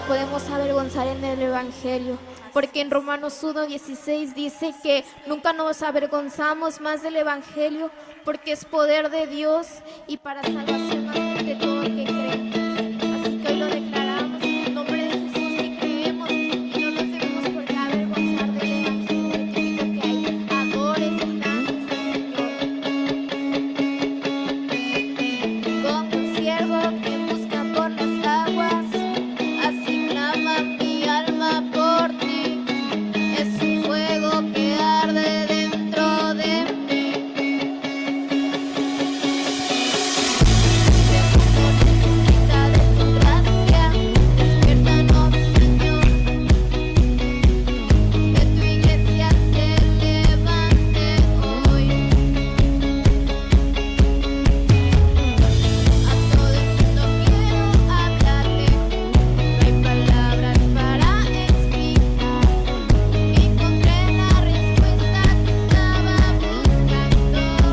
podemos avergonzar en el Evangelio. Porque en Romanos 1:16 dice que nunca nos avergonzamos más del Evangelio, porque es poder de Dios y para salvación de todo el que cree. Así que hoy lo declaramos en el nombre de Jesús que creemos y no nos debemos por qué avergonzar del Evangelio. Te pido que ahí adores y dances al Señor. Como un siervo que busca por las aguas, así clama mi alma por ti. Es un fuego que arde dentro de mí. El mundo necesita de tu gracia. Despiértanos, Señor. Que tu iglesia se levante hoy. A todo el mundo quiero hablarle. No hay palabras para explicar. Encontré la respuesta que estaba buscando.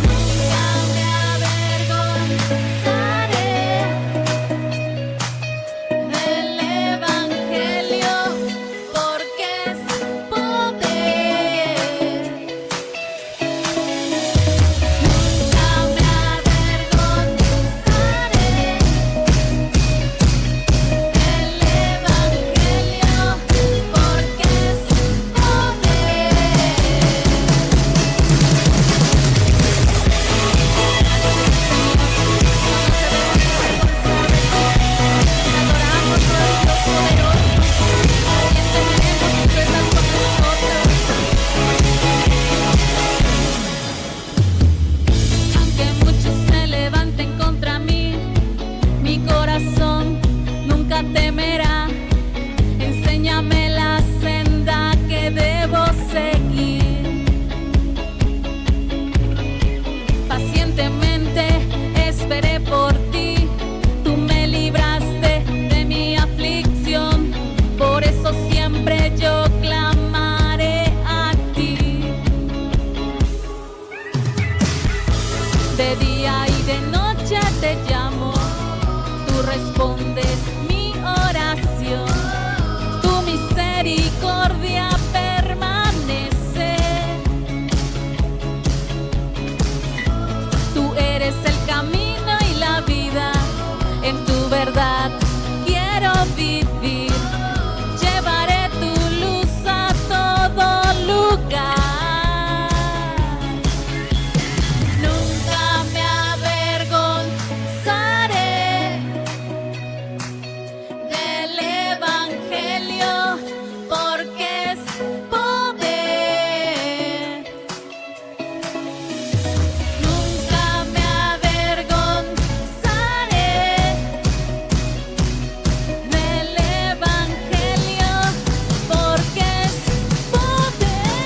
Nunca me avergonzaré del Evangelio, porque es poder. Nunca me avergonzaré del Evangelio, porque es Adoramos al Dios poderoso, a quien temeremos y que estás con nosotros. Aunque muchos se levanten contra mí, mi corazón nunca temerá. Enséñame la senda que debo seguir. Pacientemente esperé por ti. Tú me libraste de mi aflicción. Por eso siempre yo clamaré a ti. De día y de noche te llamo. Tú respondes mi oración. Tu misericordia permanece. Tú eres el camino y la vida. En tu verdad quiero vivir. Llevaré tu luz a todo lugar. Nunca me avergonzaré del Evangelio, porque es poder. Nunca me avergonzaré del Evangelio, porque es poder.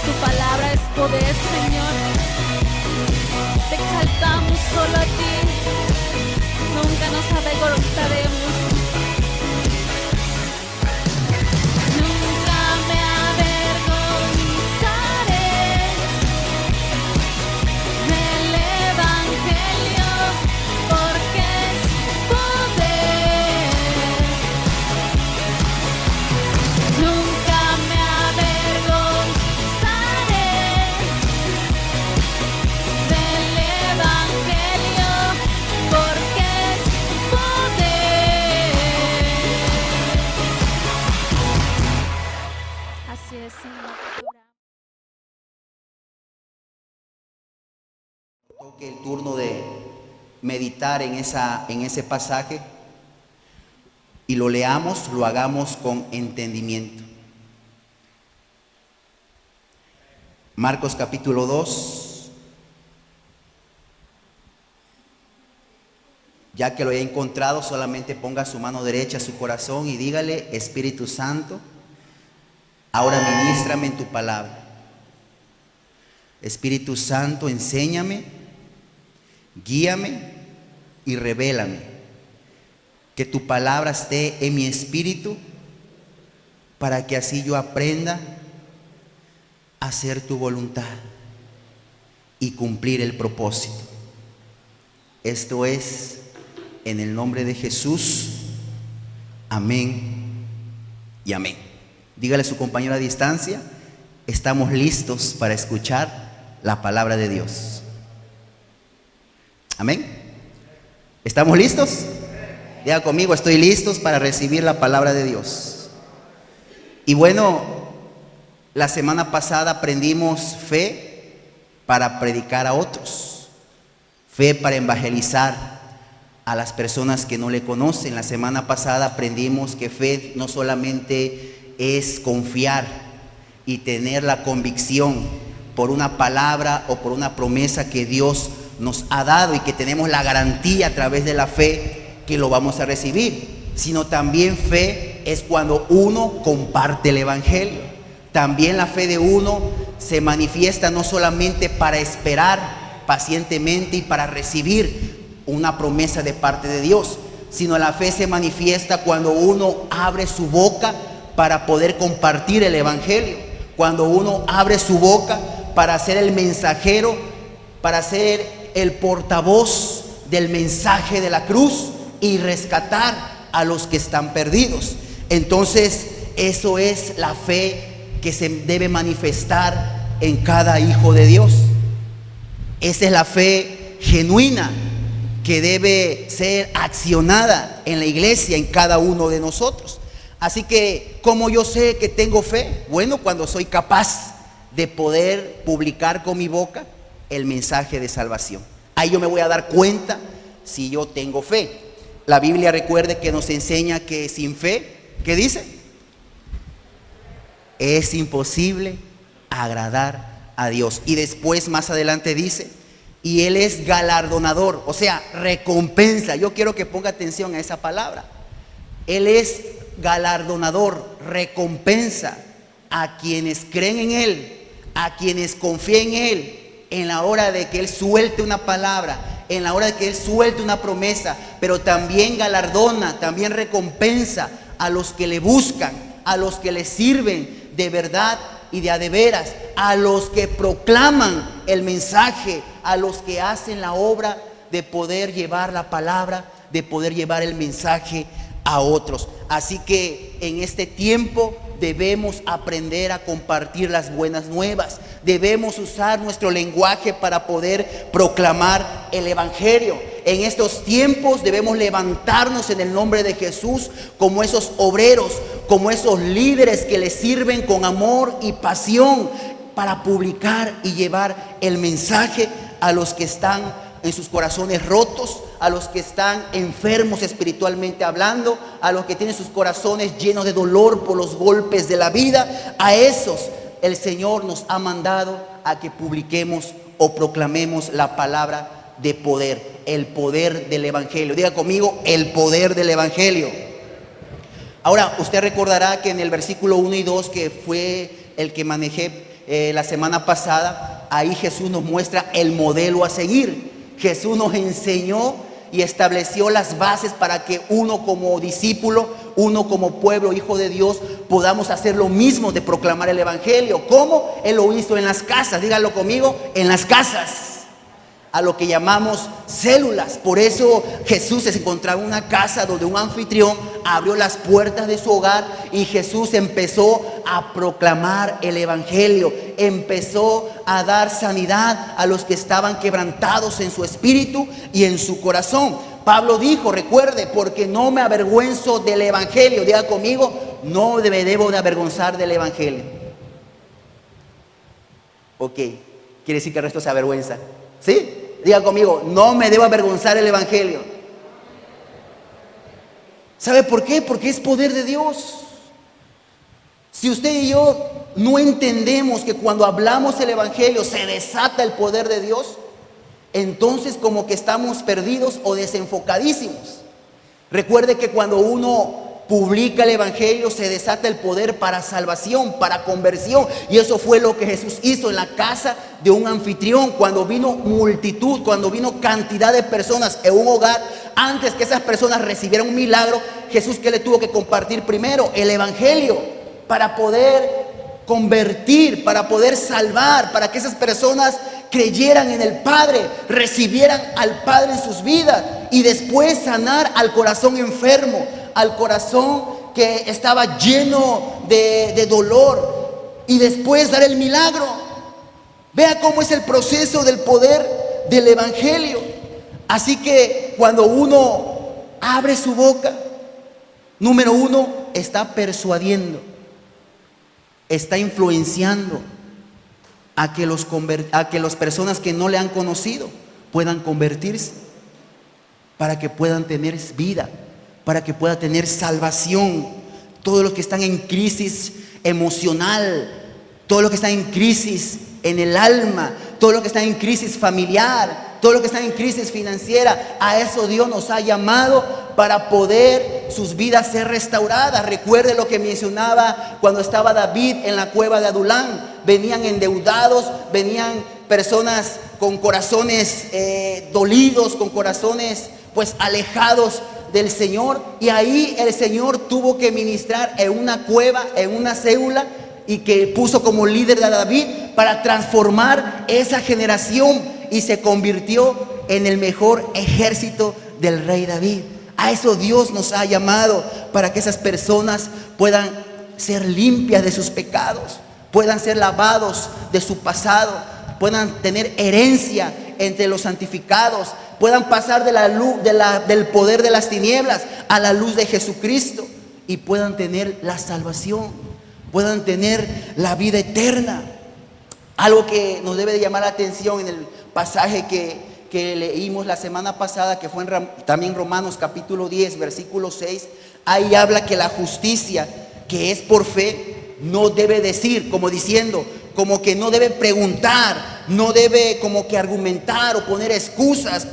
Tu palabra es poder, Señor. Te exaltamos solo a ti. Nunca nos avergonzaremos. Nunca me avergonzaré del Evangelio, porque es poder. Nunca me avergonzaré del Evangelio, porque es poder. Así es, Señor. Toque el turno de meditar en ese pasaje y lo leamos, lo hagamos con entendimiento. Marcos capítulo 2. Ya que lo haya encontrado, solamente ponga su mano derecha a su corazón y dígale: Espíritu Santo, ahora ministrame en tu palabra. Espíritu Santo, enséñame, guíame y revélame. Que tu palabra esté en mi espíritu, para que así yo aprenda a hacer tu voluntad. y cumplir el propósito. Esto es en el nombre de Jesús. Amén y amén. Dígale a su compañero a distancia: estamos listos para escuchar la palabra de Dios. Amén. ¿Estamos listos? Diga conmigo: estoy listos para recibir la palabra de Dios. Y bueno, la semana pasada aprendimos fe para predicar a otros, fe para evangelizar a las personas que no le conocen. La semana pasada aprendimos que fe no solamente es confiar y tener la convicción por una palabra o por una promesa que Dios nos ha dado y que tenemos la garantía a través de la fe que lo vamos a recibir, sino también fe es cuando uno comparte el evangelio. También la fe de uno se manifiesta no solamente para esperar pacientemente y para recibir una promesa de parte de Dios, sino la fe se manifiesta cuando uno abre su boca para poder compartir el evangelio, cuando uno abre su boca para ser el mensajero, para ser el portavoz del mensaje de la cruz y rescatar a los que están perdidos. Entonces, eso es la fe que se debe manifestar en cada hijo de Dios. Esa es la fe genuina que debe ser accionada en la iglesia, en cada uno de nosotros. Así que, ¿cómo yo sé que tengo fe? Bueno, cuando soy capaz de poder publicar con mi boca el mensaje de salvación. Ahí yo me voy a dar cuenta si yo tengo fe. La Biblia, recuerde que nos enseña que sin fe, ¿qué dice? Es imposible agradar a Dios. Y después, más adelante dice, y Él es galardonador, o sea, recompensa. Yo quiero que ponga atención a esa palabra. Él es galardonador, recompensa a quienes creen en Él, a quienes confían en Él, en la hora de que Él suelte una palabra, en la hora de que Él suelte una promesa, pero también galardona, también recompensa a los que le buscan, a los que le sirven de verdad y de a de veras, a los que proclaman el mensaje, a los que hacen la obra de poder llevar la palabra, de poder llevar el mensaje a otros. Así que en este tiempo debemos aprender a compartir las buenas nuevas. Debemos usar nuestro lenguaje para poder proclamar el evangelio. En estos tiempos debemos levantarnos en el nombre de Jesús como esos obreros, como esos líderes que le sirven con amor y pasión para publicar y llevar el mensaje a los que están en sus corazones rotos, a los que están enfermos espiritualmente hablando, a los que tienen sus corazones llenos de dolor por los golpes de la vida. A esos el Señor nos ha mandado a que publiquemos o proclamemos la palabra de poder, el poder del evangelio. Diga conmigo: el poder del evangelio. Ahora, usted recordará que en el versículo 1 y 2, que fue el que manejé la semana pasada, ahí Jesús nos muestra el modelo a seguir. Jesús nos enseñó y estableció las bases para que uno como discípulo, uno como pueblo, hijo de Dios, podamos hacer lo mismo de proclamar el evangelio. ¿Cómo? Él lo hizo en las casas. Díganlo conmigo: en las casas, a lo que llamamos células. Por eso Jesús se encontraba en una casa donde un anfitrión abrió las puertas de su hogar y Jesús empezó a proclamar el evangelio, empezó a dar sanidad a los que estaban quebrantados en su espíritu y en su corazón. Pablo dijo, recuerde, porque no me avergüenzo del evangelio. Diga conmigo: no me debo de avergonzar del evangelio. Ok, quiere decir que el resto se avergüenza. ¿Sí? Diga conmigo: no me debo avergonzar del evangelio. ¿Sabe por qué? Porque es poder de Dios. Si usted y yo no entendemos que cuando hablamos el evangelio se desata el poder de Dios, entonces como que estamos perdidos o desenfocadísimos. Recuerde que cuando uno publica el evangelio se desata el poder para salvación, para conversión. Y eso fue lo que Jesús hizo en la casa de un anfitrión. Cuando vino multitud, cuando vino cantidad de personas en un hogar, antes que esas personas recibieran un milagro, Jesús, ¿qué le tuvo que compartir primero? El evangelio, para poder convertir, para poder salvar, para que esas personas creyeran en el Padre, recibieran al Padre en sus vidas y después sanar al corazón enfermo, al corazón que estaba lleno de dolor, y después dar el milagro. Vea cómo es el proceso del poder del Evangelio. Así que cuando uno abre su boca, número uno, está persuadiendo, está influenciando a que las personas que no le han conocido puedan convertirse, para que puedan tener vida, para que puedan tener salvación. Todos los que están en crisis emocional, todos los que están en crisis en el alma, todos los que están en crisis familiar, todos los que están en crisis financiera, a eso Dios nos ha llamado, para poder sus vidas ser restauradas. Recuerde lo que mencionaba cuando estaba David en la cueva de Adulán. Venían endeudados, venían personas con corazones dolidos, con corazones pues alejados del Señor, y ahí el Señor tuvo que ministrar en una cueva, en una célula, y que puso como líder a David para transformar esa generación, y se convirtió en el mejor ejército del rey David. A eso Dios nos ha llamado, para que esas personas puedan ser limpias de sus pecados, puedan ser lavados de su pasado, puedan tener herencia entre los santificados, puedan pasar de la luz, del poder de las tinieblas a la luz de Jesucristo, y puedan tener la salvación, puedan tener la vida eterna. Algo que nos debe de llamar la atención en el pasaje que leímos la semana pasada, que fue también Romanos capítulo 10, versículo 6, ahí habla que la justicia que es por fe no debe decir, como diciendo, como que no debe preguntar, no debe como que argumentar o poner excusas,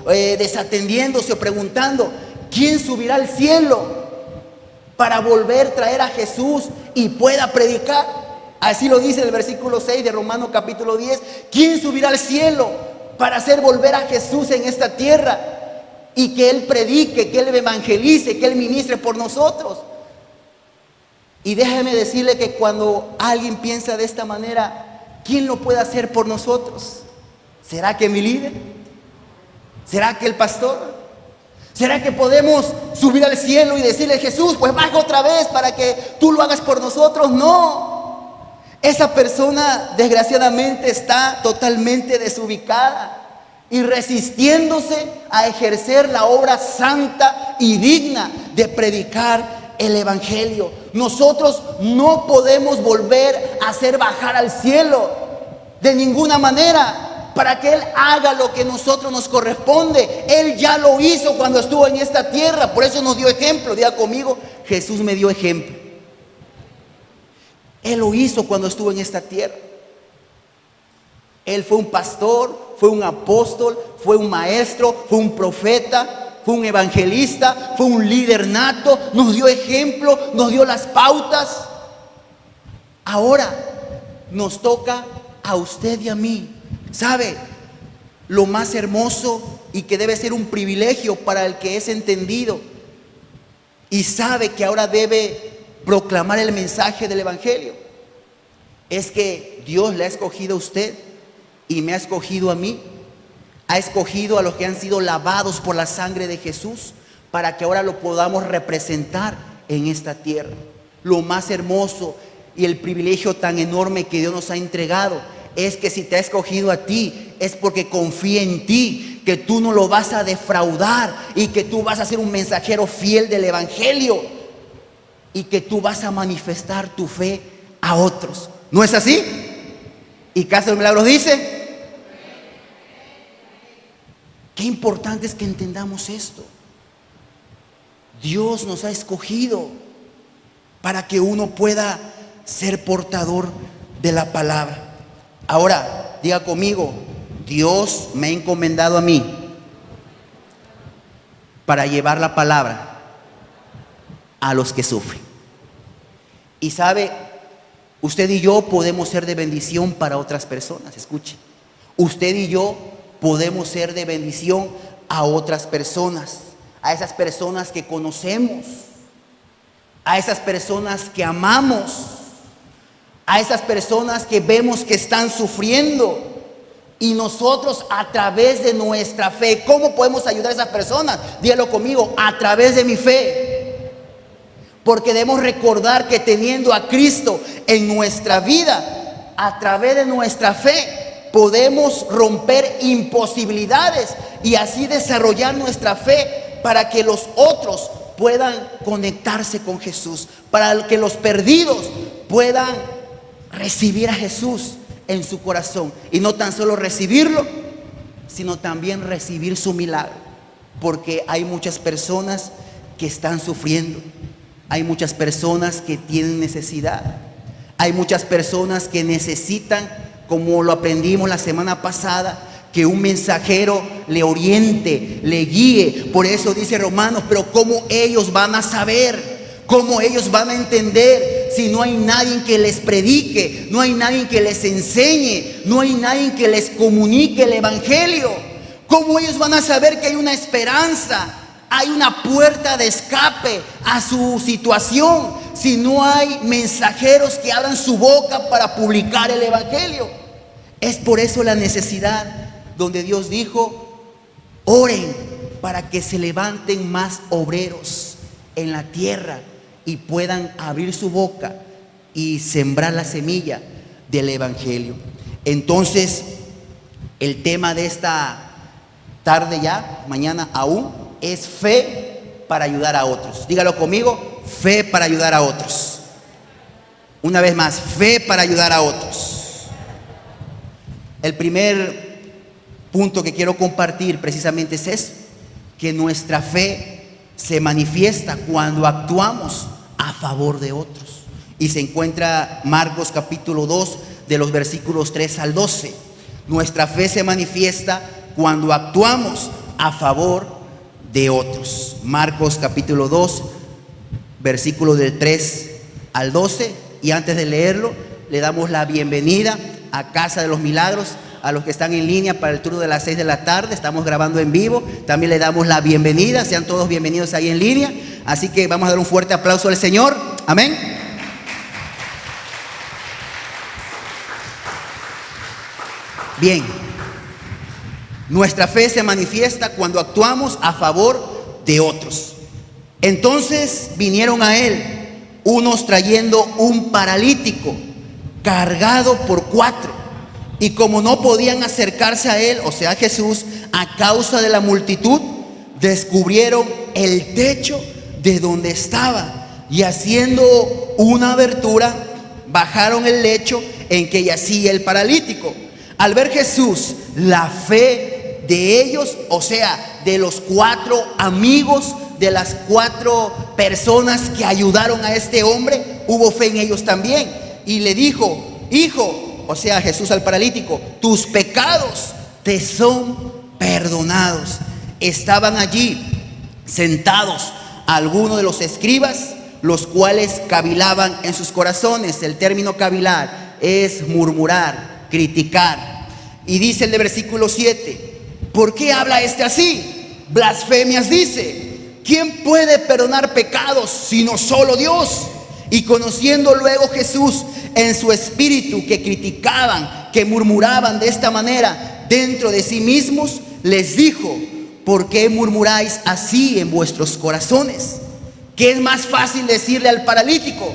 desatendiéndose o preguntando, ¿quién subirá al cielo para volver a traer a Jesús y pueda predicar? Así lo dice el versículo 6 de Romanos capítulo 10. ¿Quién subirá al cielo para hacer volver a Jesús en esta tierra y que Él predique, que Él evangelice, que Él ministre por nosotros? Y déjeme decirle que cuando alguien piensa de esta manera, ¿quién lo puede hacer por nosotros? ¿Será que mi líder? ¿Será que el pastor? ¿Será que podemos subir al cielo y decirle, Jesús, pues baja otra vez para que tú lo hagas por nosotros? No. Esa persona desgraciadamente está totalmente desubicada y resistiéndose a ejercer la obra santa y digna de predicar el Evangelio. Nosotros no podemos volver a hacer bajar al cielo de ninguna manera para que Él haga lo que a nosotros nos corresponde. Él ya lo hizo cuando estuvo en esta tierra, por eso nos dio ejemplo. Diga conmigo, Jesús me dio ejemplo. Él lo hizo cuando estuvo en esta tierra. Él fue un pastor, fue un apóstol, fue un maestro, fue un profeta, fue un evangelista, fue un líder nato, nos dio ejemplo, nos dio las pautas. Ahora nos toca a usted y a mí. ¿Sabe? Lo más hermoso y que debe ser un privilegio para el que es entendido y sabe que ahora debe proclamar el mensaje del Evangelio, es que Dios le ha escogido a usted y me ha escogido a mí. Ha escogido a los que han sido lavados por la sangre de Jesús, para que ahora lo podamos representar en esta tierra. Lo más hermoso y el privilegio tan enorme que Dios nos ha entregado es que si te ha escogido a ti, es porque confía en ti, que tú no lo vas a defraudar y que tú vas a ser un mensajero fiel del Evangelio y que tú vas a manifestar tu fe a otros. ¿No es así? ¿Y Casa de Milagros dice? Qué importante es que entendamos esto. Dios nos ha escogido para que uno pueda ser portador de la palabra. Ahora, diga conmigo, Dios me ha encomendado a mí para llevar la palabra a los que sufren. Y sabe, usted y yo podemos ser de bendición para otras personas. Escuche, usted y yo podemos ser de bendición a otras personas, a esas personas que conocemos, a esas personas que amamos, a esas personas que vemos que están sufriendo. Y nosotros a través de nuestra fe, ¿cómo podemos ayudar a esas personas? Dígalo conmigo, a través de mi fe. Porque debemos recordar que teniendo a Cristo en nuestra vida, a través de nuestra fe, podemos romper imposibilidades y así desarrollar nuestra fe para que los otros puedan conectarse con Jesús, para que los perdidos puedan recibir a Jesús en su corazón, y no tan solo recibirlo, sino también recibir su milagro, porque hay muchas personas que están sufriendo, hay muchas personas que tienen necesidad, hay muchas personas que necesitan, como lo aprendimos la semana pasada, que un mensajero le oriente, le guíe. Por eso dice Romanos, pero ¿cómo ellos van a saber? ¿Cómo ellos van a entender si no hay nadie que les predique, no hay nadie que les enseñe, no hay nadie que les comunique el evangelio? ¿Cómo ellos van a saber que hay una esperanza, hay una puerta de escape a su situación, si no hay mensajeros que abran su boca para publicar el evangelio? Es por eso la necesidad donde Dios dijo: oren para que se levanten más obreros en la tierra y puedan abrir su boca y sembrar la semilla del evangelio. Entonces, el tema de esta tarde, ya mañana aún, es fe para ayudar a otros. Dígalo conmigo, fe para ayudar a otros. Una vez más, fe para ayudar a otros. El primer punto que quiero compartir precisamente es eso, que nuestra fe se manifiesta cuando actuamos a favor de otros. Y se encuentra Marcos capítulo 2 de los versículos 3 al 12. Nuestra fe se manifiesta cuando actuamos a favor de otros. Marcos capítulo 2, versículo del 3 al 12. Y antes de leerlo, le damos la bienvenida a Casa de los Milagros, a los que están en línea para el turno de las 6 de la tarde. Estamos grabando en vivo. También le damos la bienvenida. Sean todos bienvenidos ahí en línea. Así que vamos a dar un fuerte aplauso al Señor. Amén. Bien. Nuestra fe se manifiesta cuando actuamos a favor de otros. Entonces vinieron a él unos trayendo un paralítico cargado por 4. Y como no podían acercarse a él, o sea a Jesús, a causa de la multitud, descubrieron el techo de donde estaba, y haciendo una abertura, bajaron el lecho en que yacía el paralítico. Al ver Jesús la fe de ellos, o sea, de los 4 amigos, de las 4 personas que ayudaron a este hombre, hubo fe en ellos también. Y le dijo: hijo, o sea Jesús al paralítico, tus pecados te son perdonados. Estaban allí sentados algunos de los escribas, los cuales cavilaban en sus corazones. El término cavilar es murmurar, criticar. Y dice el de versículo 7: ¿por qué habla este así? Blasfemias dice. ¿Quién puede perdonar pecados sino solo Dios? Y conociendo luego Jesús en su espíritu que criticaban, que murmuraban de esta manera dentro de sí mismos, les dijo: ¿por qué murmuráis así en vuestros corazones? ¿Qué es más fácil decirle al paralítico: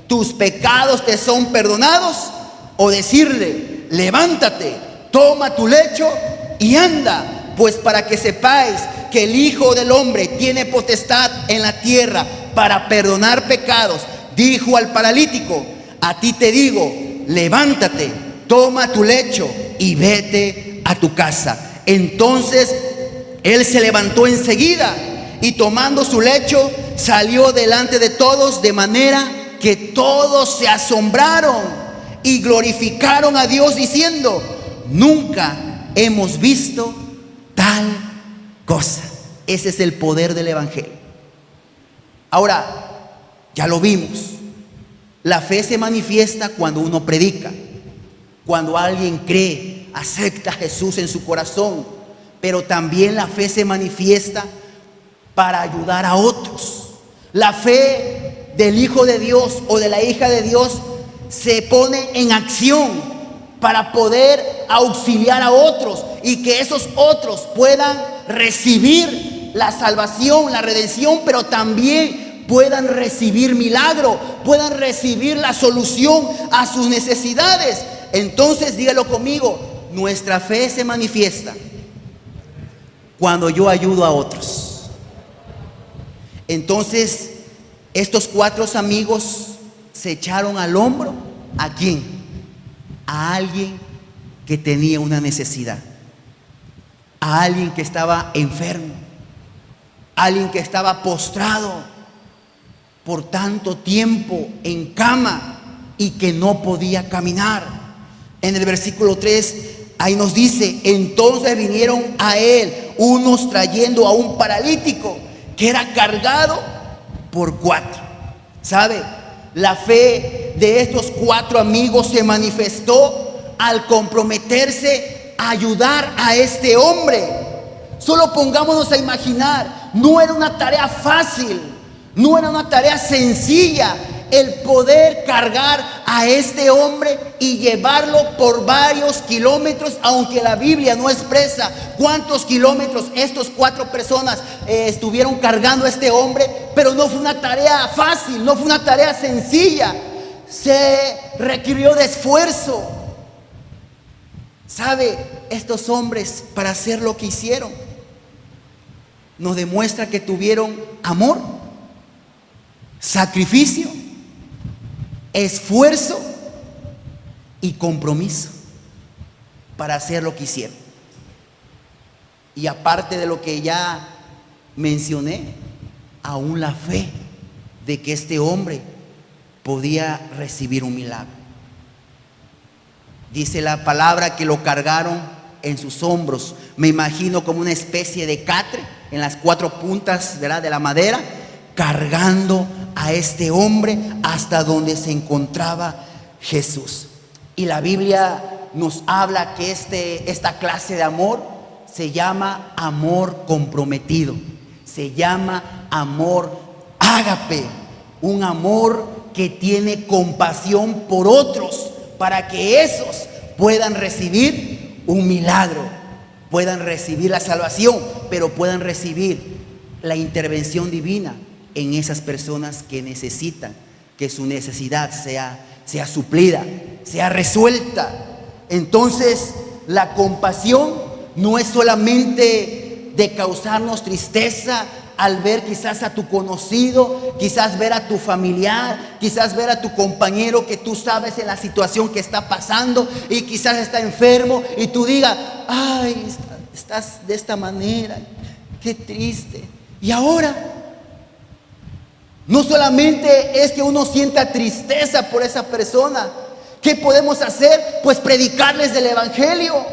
tus pecados te son perdonados? O decirle: levántate, toma tu lecho y anda. Pues para que sepáis que el Hijo del Hombre tiene potestad en la tierra para perdonar pecados, dijo al paralítico: a ti te digo, levántate, toma tu lecho y vete a tu casa. Entonces él se levantó enseguida y tomando su lecho salió delante de todos, de manera que todos se asombraron y glorificaron a Dios diciendo: nunca hemos visto tal cosa. Ese es el poder del evangelio. Ahora, ya lo vimos. La fe se manifiesta cuando uno predica, cuando alguien cree, acepta a Jesús en su corazón. Pero también la fe se manifiesta para ayudar a otros. La fe del Hijo de Dios o de la hija de Dios se pone en acción para poder auxiliar a otros y que esos otros puedan recibir la salvación, la redención, pero también puedan recibir milagro, puedan recibir la solución a sus necesidades. Entonces, dígalo conmigo, nuestra fe se manifiesta cuando yo ayudo a otros. Entonces, estos 4 amigos se echaron al hombro. ¿A quién? A alguien que tenía una necesidad, a alguien que estaba enfermo, a alguien que estaba postrado por tanto tiempo en cama y que no podía caminar. En el versículo 3, ahí nos dice: entonces vinieron a él unos trayendo a un paralítico que era cargado por 4. ¿Sabe? La fe de estos 4 amigos se manifestó al comprometerse a ayudar a este hombre. Solo pongámonos a imaginar, no era una tarea fácil, no era una tarea sencilla el poder cargar a este hombre y llevarlo por varios kilómetros, aunque la Biblia no expresa cuántos kilómetros estas 4 personas estuvieron cargando a este hombre, pero no fue una tarea fácil, no fue una tarea sencilla, se requirió de esfuerzo. ¿Sabe? Estos hombres, para hacer lo que hicieron, nos demuestra que tuvieron amor, sacrificio, esfuerzo y compromiso para hacer lo que hicieron. Y aparte de lo que ya mencioné, aún la fe de que este hombre podía recibir un milagro. Dice la palabra que lo cargaron en sus hombros, me imagino como una especie de catre en las 4 puntas, ¿verdad?, de la madera, cargando a este hombre hasta donde se encontraba Jesús. Y la Biblia nos habla que esta clase de amor se llama amor comprometido, se llama amor ágape, un amor que tiene compasión por otros para que esos puedan recibir un milagro, puedan recibir la salvación, pero puedan recibir la intervención divina en esas personas que necesitan que su necesidad sea suplida, sea resuelta. Entonces, la compasión no es solamente de causarnos tristeza al ver quizás a tu conocido, quizás ver a tu familiar, quizás ver a tu compañero que tú sabes en la situación que está pasando y quizás está enfermo y tú digas: ay, estás de esta manera, qué triste. Y ahora, no solamente es que uno sienta tristeza por esa persona. ¿Qué podemos hacer? Pues predicarles del Evangelio,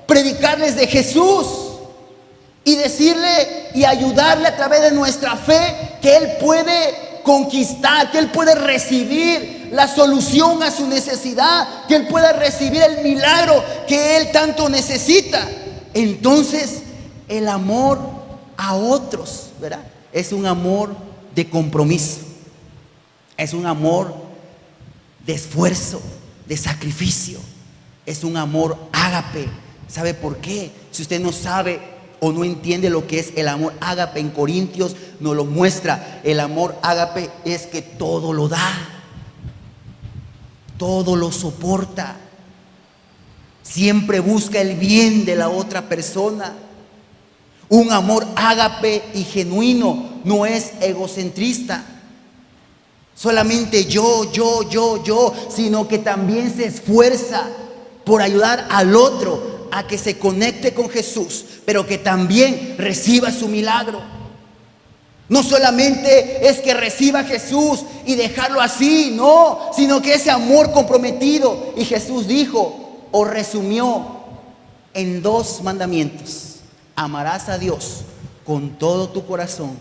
predicarles de Jesús y decirle y ayudarle a través de nuestra fe que Él puede conquistar, que Él puede recibir la solución a su necesidad, que Él pueda recibir el milagro que Él tanto necesita. Entonces, el amor a otros, ¿verdad?, es un amor de compromiso, es un amor de esfuerzo, de sacrificio, es un amor ágape. ¿Sabe por qué? Si usted no sabe o no entiende lo que es el amor ágape, en Corintios nos lo muestra. El amor ágape es que todo lo da, todo lo soporta, siempre busca el bien de la otra persona. Un amor ágape y genuino no es egocentrista, solamente yo, sino que también se esfuerza por ayudar al otro a que se conecte con Jesús, pero que también reciba su milagro. No solamente es que reciba a Jesús y dejarlo así, no, sino que ese amor comprometido. Y Jesús dijo o resumió en 2 mandamientos: amarás a Dios con todo tu corazón,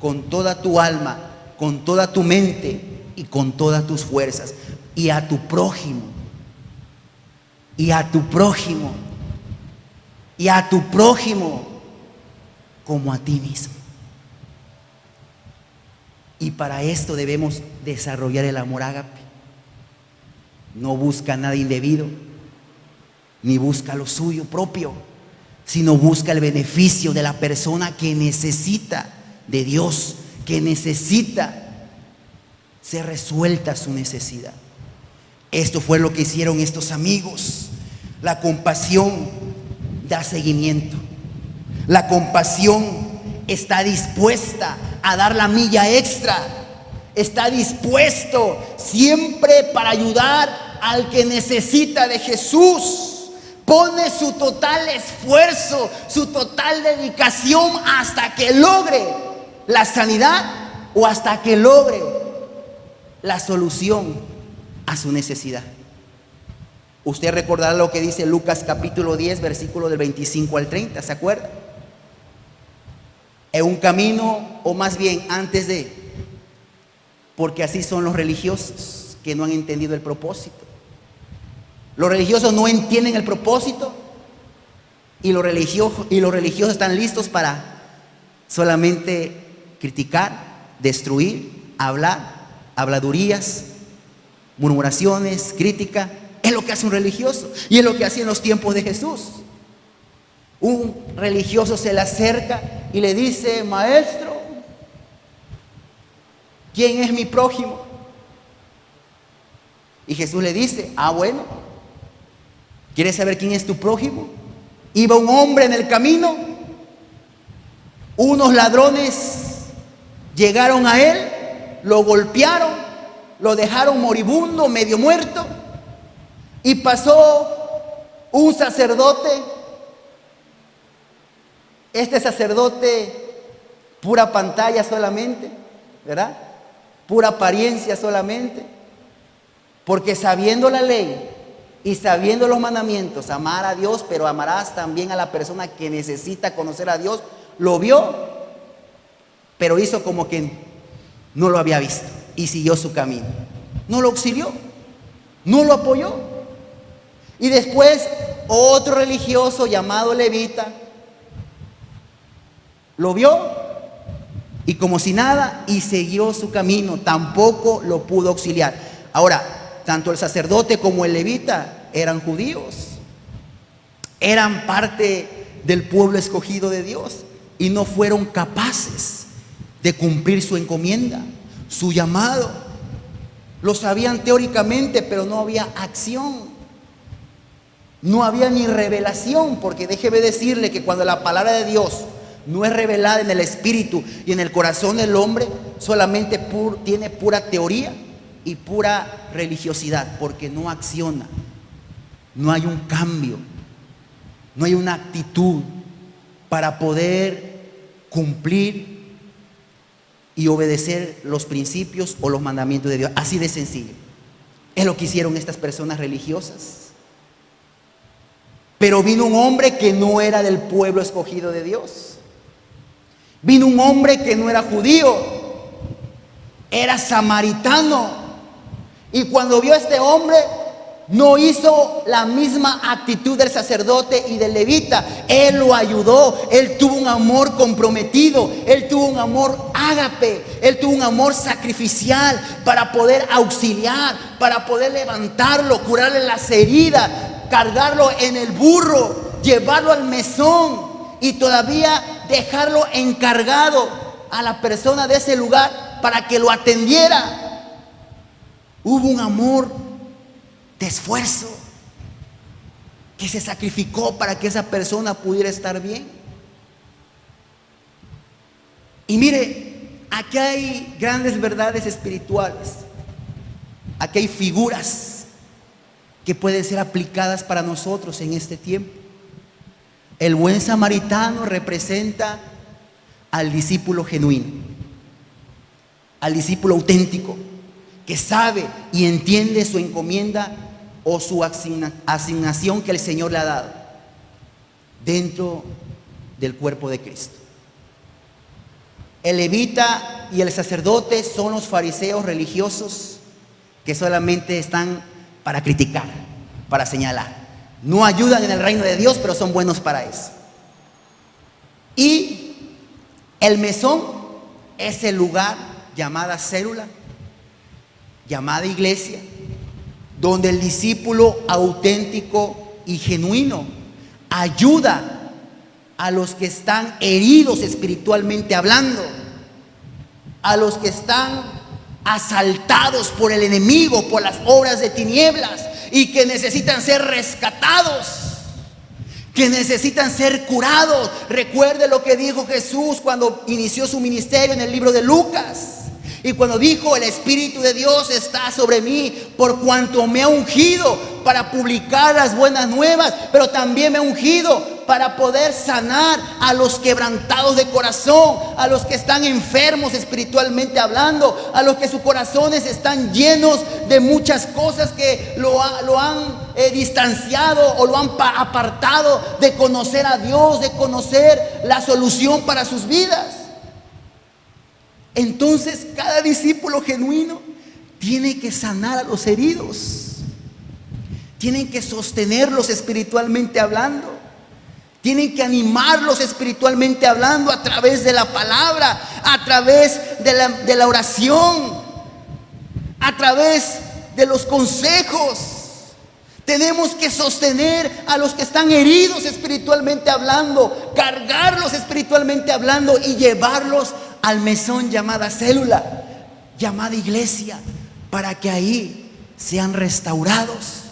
con toda tu alma, con toda tu mente y con todas tus fuerzas, y a tu prójimo, y a tu prójimo, y a tu prójimo como a ti mismo. Y para esto debemos desarrollar el amor ágape. No busca nada indebido, ni busca lo suyo propio, sino busca el beneficio de la persona que necesita de Dios, que necesita ser resuelta su necesidad. Esto fue lo que hicieron estos amigos. La compasión da seguimiento. La compasión está dispuesta a dar la milla extra. Está dispuesto siempre para ayudar al que necesita de Jesús. Pone su total esfuerzo, su total dedicación hasta que logre la sanidad o hasta que logre la solución a su necesidad. Usted recordará lo que dice Lucas capítulo 10, versículo del 25 al 30, ¿se acuerda? En un camino, o más bien antes de, porque así son los religiosos que no han entendido el propósito. Los religiosos no entienden el propósito y los religiosos están listos para solamente criticar, destruir, habladurías, murmuraciones, crítica. Es lo que hace un religioso y es lo que hacía en los tiempos de Jesús. Un religioso se le acerca y le dice: maestro, ¿quién es mi prójimo? Y Jesús le dice: bueno, ¿quieres saber quién es tu prójimo? Iba un hombre en el camino, unos ladrones llegaron a él, lo golpearon, lo dejaron moribundo, medio muerto, y pasó un sacerdote. Este sacerdote, pura pantalla solamente, ¿verdad? Pura apariencia solamente, porque sabiendo la ley y sabiendo los mandamientos, amar a Dios, pero amarás también a la persona que necesita conocer a Dios, lo vio, pero hizo como que no lo había visto y siguió su camino. No lo auxilió, no lo apoyó. Y después otro religioso llamado levita lo vio y como si nada, y siguió su camino, tampoco lo pudo auxiliar. Ahora, tanto el sacerdote como el levita eran judíos, eran parte del pueblo escogido de Dios y no fueron capaces de cumplir su encomienda, su llamado. Lo sabían teóricamente, pero no había acción, no había ni revelación, porque déjeme decirle que cuando la palabra de Dios no es revelada en el espíritu y en el corazón del hombre, solamente tiene pura teoría y pura religiosidad, porque no acciona, no hay un cambio, no hay una actitud para poder cumplir y obedecer los principios o los mandamientos de Dios. Así de sencillo. Es lo que hicieron estas personas religiosas. Pero vino un hombre que no era del pueblo escogido de Dios. Vino un hombre que no era judío, era samaritano. Y cuando vio a este hombre, no hizo la misma actitud del sacerdote y del levita. Él lo ayudó, él tuvo un amor comprometido, él tuvo un amor ágape, él tuvo un amor sacrificial para poder auxiliar, para poder levantarlo, curarle las heridas, cargarlo en el burro, llevarlo al mesón y todavía dejarlo encargado a la persona de ese lugar para que lo atendiera. Hubo un amor de esfuerzo que se sacrificó para que esa persona pudiera estar bien. Y mire, aquí hay grandes verdades espirituales, aquí hay figuras que pueden ser aplicadas para nosotros en este tiempo. El buen samaritano representa al discípulo genuino, al discípulo auténtico, que sabe y entiende su encomienda o su asignación que el Señor le ha dado dentro del cuerpo de Cristo. El levita y el sacerdote son los fariseos religiosos que solamente están para criticar, para señalar. No ayudan en el reino de Dios, pero son buenos para eso. Y el mesón es el lugar llamada célula, llamada iglesia, donde el discípulo auténtico y genuino ayuda a los que están heridos espiritualmente hablando, a los que están asaltados por el enemigo, por las obras de tinieblas, y que necesitan ser rescatados, que necesitan ser curados. Recuerde lo que dijo Jesús cuando inició su ministerio en el libro de Lucas. Y cuando dijo: el Espíritu de Dios está sobre mí, por cuanto me ha ungido para publicar las buenas nuevas, pero también me ha ungido para poder sanar a los quebrantados de corazón, a los que están enfermos espiritualmente hablando, a los que sus corazones están llenos de muchas cosas que lo han distanciado o lo han apartado de conocer a Dios, de conocer la solución para sus vidas. Entonces, cada discípulo genuino tiene que sanar a los heridos, tienen que sostenerlos espiritualmente hablando, tienen que animarlos espiritualmente hablando a través de la palabra, a través de la oración, a través de los consejos. Tenemos que sostener a los que están heridos espiritualmente hablando, cargarlos espiritualmente hablando y llevarlos al mesón llamada célula, llamada iglesia, para que ahí sean restaurados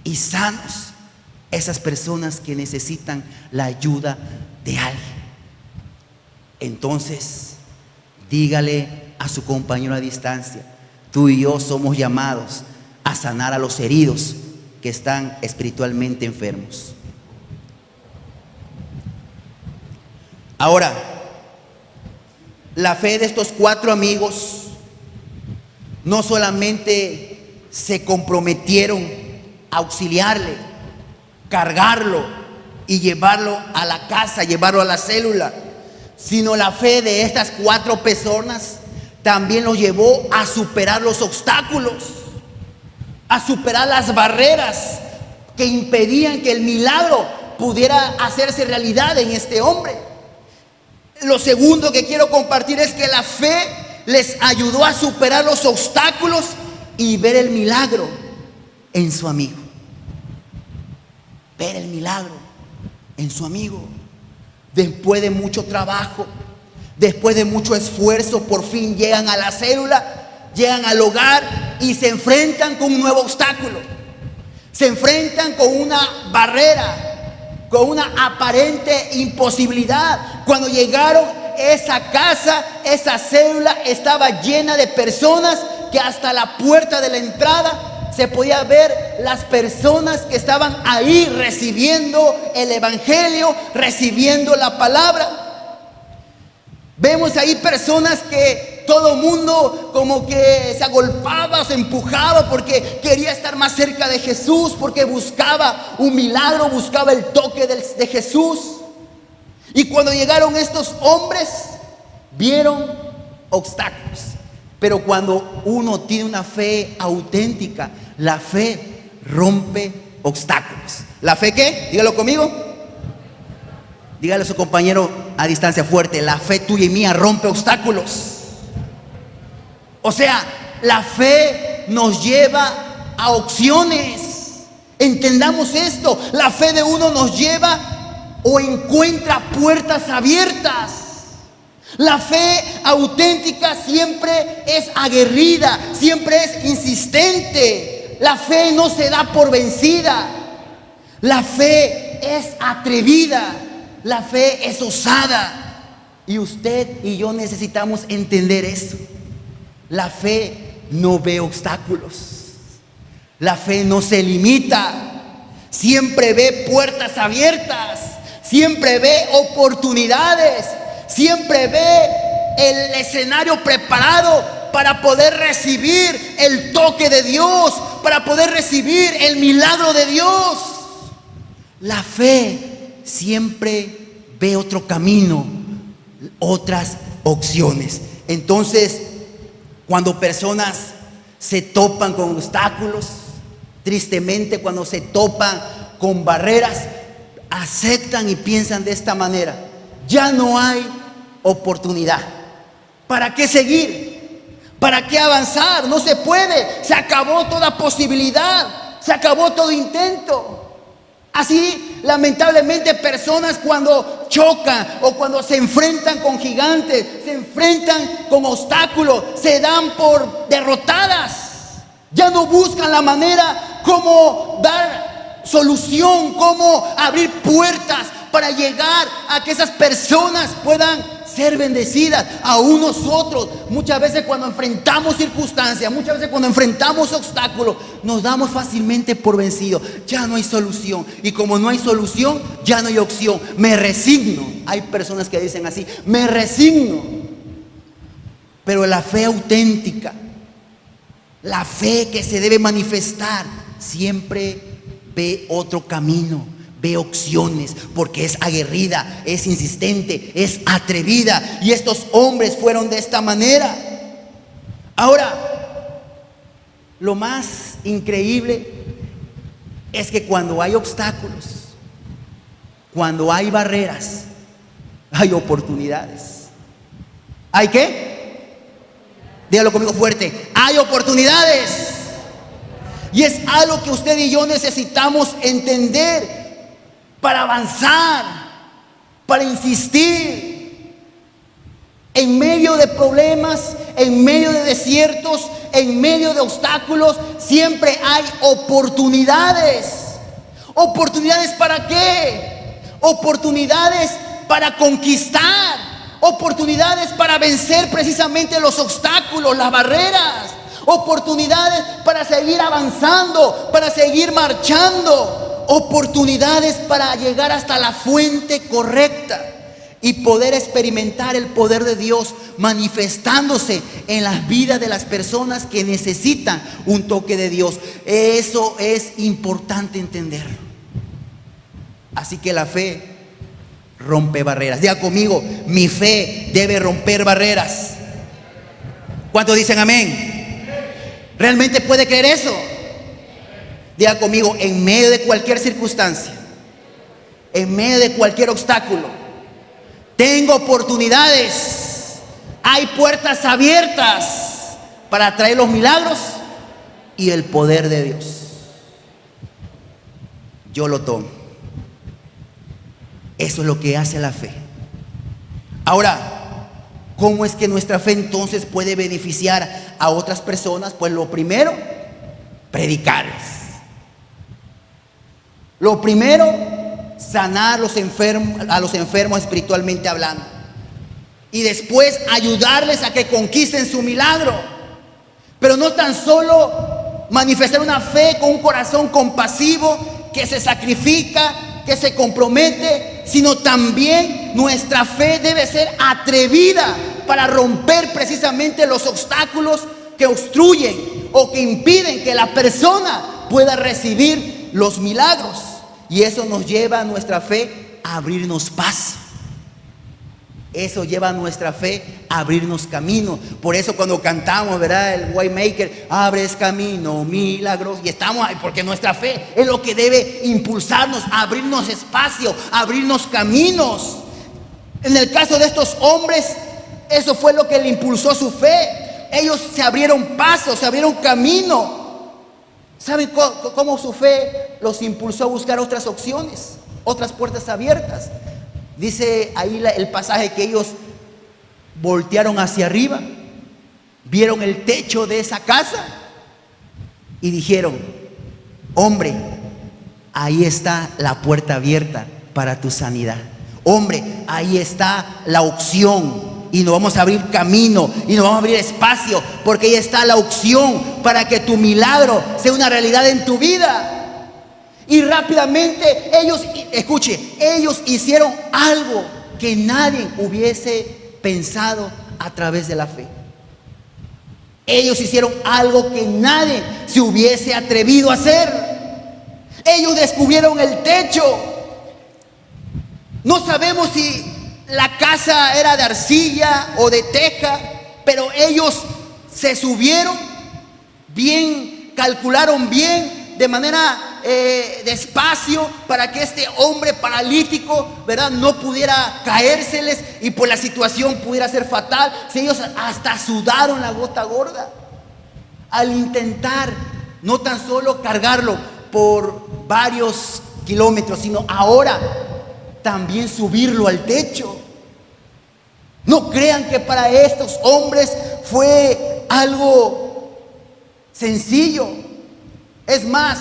y sanos esas personas que necesitan la ayuda de alguien. Entonces, dígale a su compañero a distancia: tú y yo somos llamados a sanar a los heridos que están espiritualmente enfermos. Ahora, la fe de estos 4 amigos no solamente se comprometieron a auxiliarle, cargarlo y llevarlo a la casa, llevarlo a la célula, sino la fe de estas 4 personas también lo llevó a superar los obstáculos, a superar las barreras que impedían que el milagro pudiera hacerse realidad en este hombre. Lo segundo que quiero compartir es que la fe les ayudó a superar los obstáculos y ver el milagro en su amigo. Ver el milagro en su amigo. Después de mucho trabajo, después de mucho esfuerzo, por fin llegan a la célula, llegan al hogar y se enfrentan con un nuevo obstáculo. Se enfrentan con una barrera, con una aparente imposibilidad. Cuando llegaron, esa casa, esa célula estaba llena de personas que hasta la puerta de la entrada se podía ver las personas que estaban ahí recibiendo el evangelio, recibiendo la palabra. Vemos ahí personas que todo mundo como que se agolpaba, se empujaba porque quería estar más cerca de Jesús, porque buscaba un milagro, buscaba el toque de Jesús. Y cuando llegaron estos hombres, vieron obstáculos. Pero cuando uno tiene una fe auténtica, la fe rompe obstáculos. ¿La fe qué? Dígalo conmigo. Dígale a su compañero a distancia fuerte: la fe tuya y mía rompe obstáculos. O sea, la fe nos lleva a opciones. Entendamos esto. La fe de uno nos lleva o encuentra puertas abiertas. La fe auténtica siempre es aguerrida, siempre es insistente. La fe no se da por vencida. La fe es atrevida. La fe es osada. Y usted y yo necesitamos entender eso. La fe no ve obstáculos. La fe no se limita. Siempre ve puertas abiertas. Siempre ve oportunidades. Siempre ve el escenario preparado para poder recibir el toque de Dios, para poder recibir el milagro de Dios. La fe siempre ve otro camino, otras opciones. Entonces, cuando personas se topan con obstáculos, tristemente cuando se topan con barreras, aceptan y piensan de esta manera: ya no hay oportunidad. ¿Para qué seguir? ¿Para qué avanzar? No se puede. Se acabó toda posibilidad. Se acabó todo intento. Así, lamentablemente, personas cuando chocan o cuando se enfrentan con gigantes, se enfrentan con obstáculos, se dan por derrotadas. Ya no buscan la manera como dar solución, cómo abrir puertas para llegar a que esas personas puedan ser bendecidas. Aún nosotros, muchas veces cuando enfrentamos circunstancias, muchas veces cuando enfrentamos obstáculos, nos damos fácilmente por vencidos. Ya no hay solución. Y como no hay solución, ya no hay opción. Me resigno. Hay personas que dicen así: me resigno. Pero la fe auténtica, la fe que se debe manifestar, siempre ve otro camino, ve opciones, porque es aguerrida, es insistente, es atrevida. Y estos hombres fueron de esta manera. Ahora, lo más increíble es que cuando hay obstáculos, cuando hay barreras, hay oportunidades. ¿Hay qué? Dígalo conmigo fuerte: hay oportunidades. Y es algo que usted y yo necesitamos entender para avanzar, para insistir. En medio de problemas, en medio de desiertos, en medio de obstáculos, siempre hay oportunidades. ¿Oportunidades para qué? Oportunidades para conquistar. Oportunidades para vencer precisamente los obstáculos, las barreras. Oportunidades para seguir avanzando, para seguir marchando. Oportunidades para llegar hasta la fuente correcta y poder experimentar el poder de Dios manifestándose en las vidas de las personas que necesitan un toque de Dios. Eso es importante entenderlo. Así que la fe rompe barreras. Diga conmigo: mi fe debe romper barreras. ¿Cuántos dicen amén? ¿Realmente puede creer eso? Diga conmigo: en medio de cualquier circunstancia, en medio de cualquier obstáculo, tengo oportunidades. Hay puertas abiertas para traer los milagros y el poder de Dios. Yo lo tomo. Eso es lo que hace la fe. Ahora, ¿cómo es que nuestra fe entonces puede beneficiar a otras personas? Pues lo primero, predicarles. Lo primero, sanar a los enfermos espiritualmente hablando. Y después ayudarles a que conquisten su milagro. Pero no tan solo manifestar una fe con un corazón compasivo que se sacrifica, que se compromete, sino también nuestra fe debe ser atrevida para romper precisamente los obstáculos que obstruyen o que impiden que la persona pueda recibir los milagros. Y eso nos lleva a nuestra fe a abrirnos paso. Eso lleva a nuestra fe a abrirnos camino. Por eso cuando cantamos, ¿verdad? El Waymaker, abres camino, milagros. Y estamos ahí porque nuestra fe es lo que debe impulsarnos, a abrirnos espacio, a abrirnos caminos. En el caso de estos hombres, eso fue lo que le impulsó su fe. Ellos se abrieron paso, se abrieron camino. ¿Saben cómo su fe los impulsó a buscar otras opciones, otras puertas abiertas? Dice ahí el pasaje que ellos voltearon hacia arriba, vieron el techo de esa casa y dijeron: hombre, ahí está la puerta abierta para tu sanidad. Hombre, ahí está la opción. Y nos vamos a abrir camino y nos vamos a abrir espacio, porque ahí está la opción para que tu milagro sea una realidad en tu vida. Y rápidamente ellos, escuche, ellos hicieron algo que nadie hubiese pensado a través de la fe. Ellos hicieron algo que nadie se hubiese atrevido a hacer. Ellos descubrieron el techo. No sabemos si la casa era de arcilla o de teja, pero ellos se subieron bien, calcularon bien, de manera despacio, para que este hombre paralítico, ¿verdad?, no pudiera caérseles y pues la situación pudiera ser fatal. Si ellos hasta sudaron la gota gorda al intentar no tan solo cargarlo por varios kilómetros, sino ahora también subirlo al techo. No crean que para estos hombres fue algo sencillo. Es más,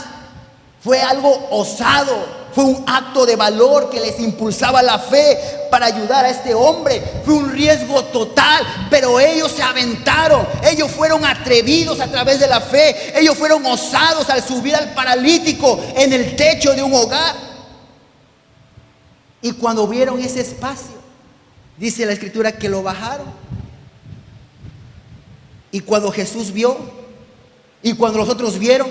fue algo osado. Fue un acto de valor que les impulsaba la fe para ayudar a este hombre. Fue un riesgo total, pero ellos se aventaron. Ellos fueron atrevidos a través de la fe. Ellos fueron osados al subir al paralítico en el techo de un hogar. Y cuando vieron ese espacio, dice la escritura que lo bajaron. Y cuando Jesús vio, y cuando los otros vieron,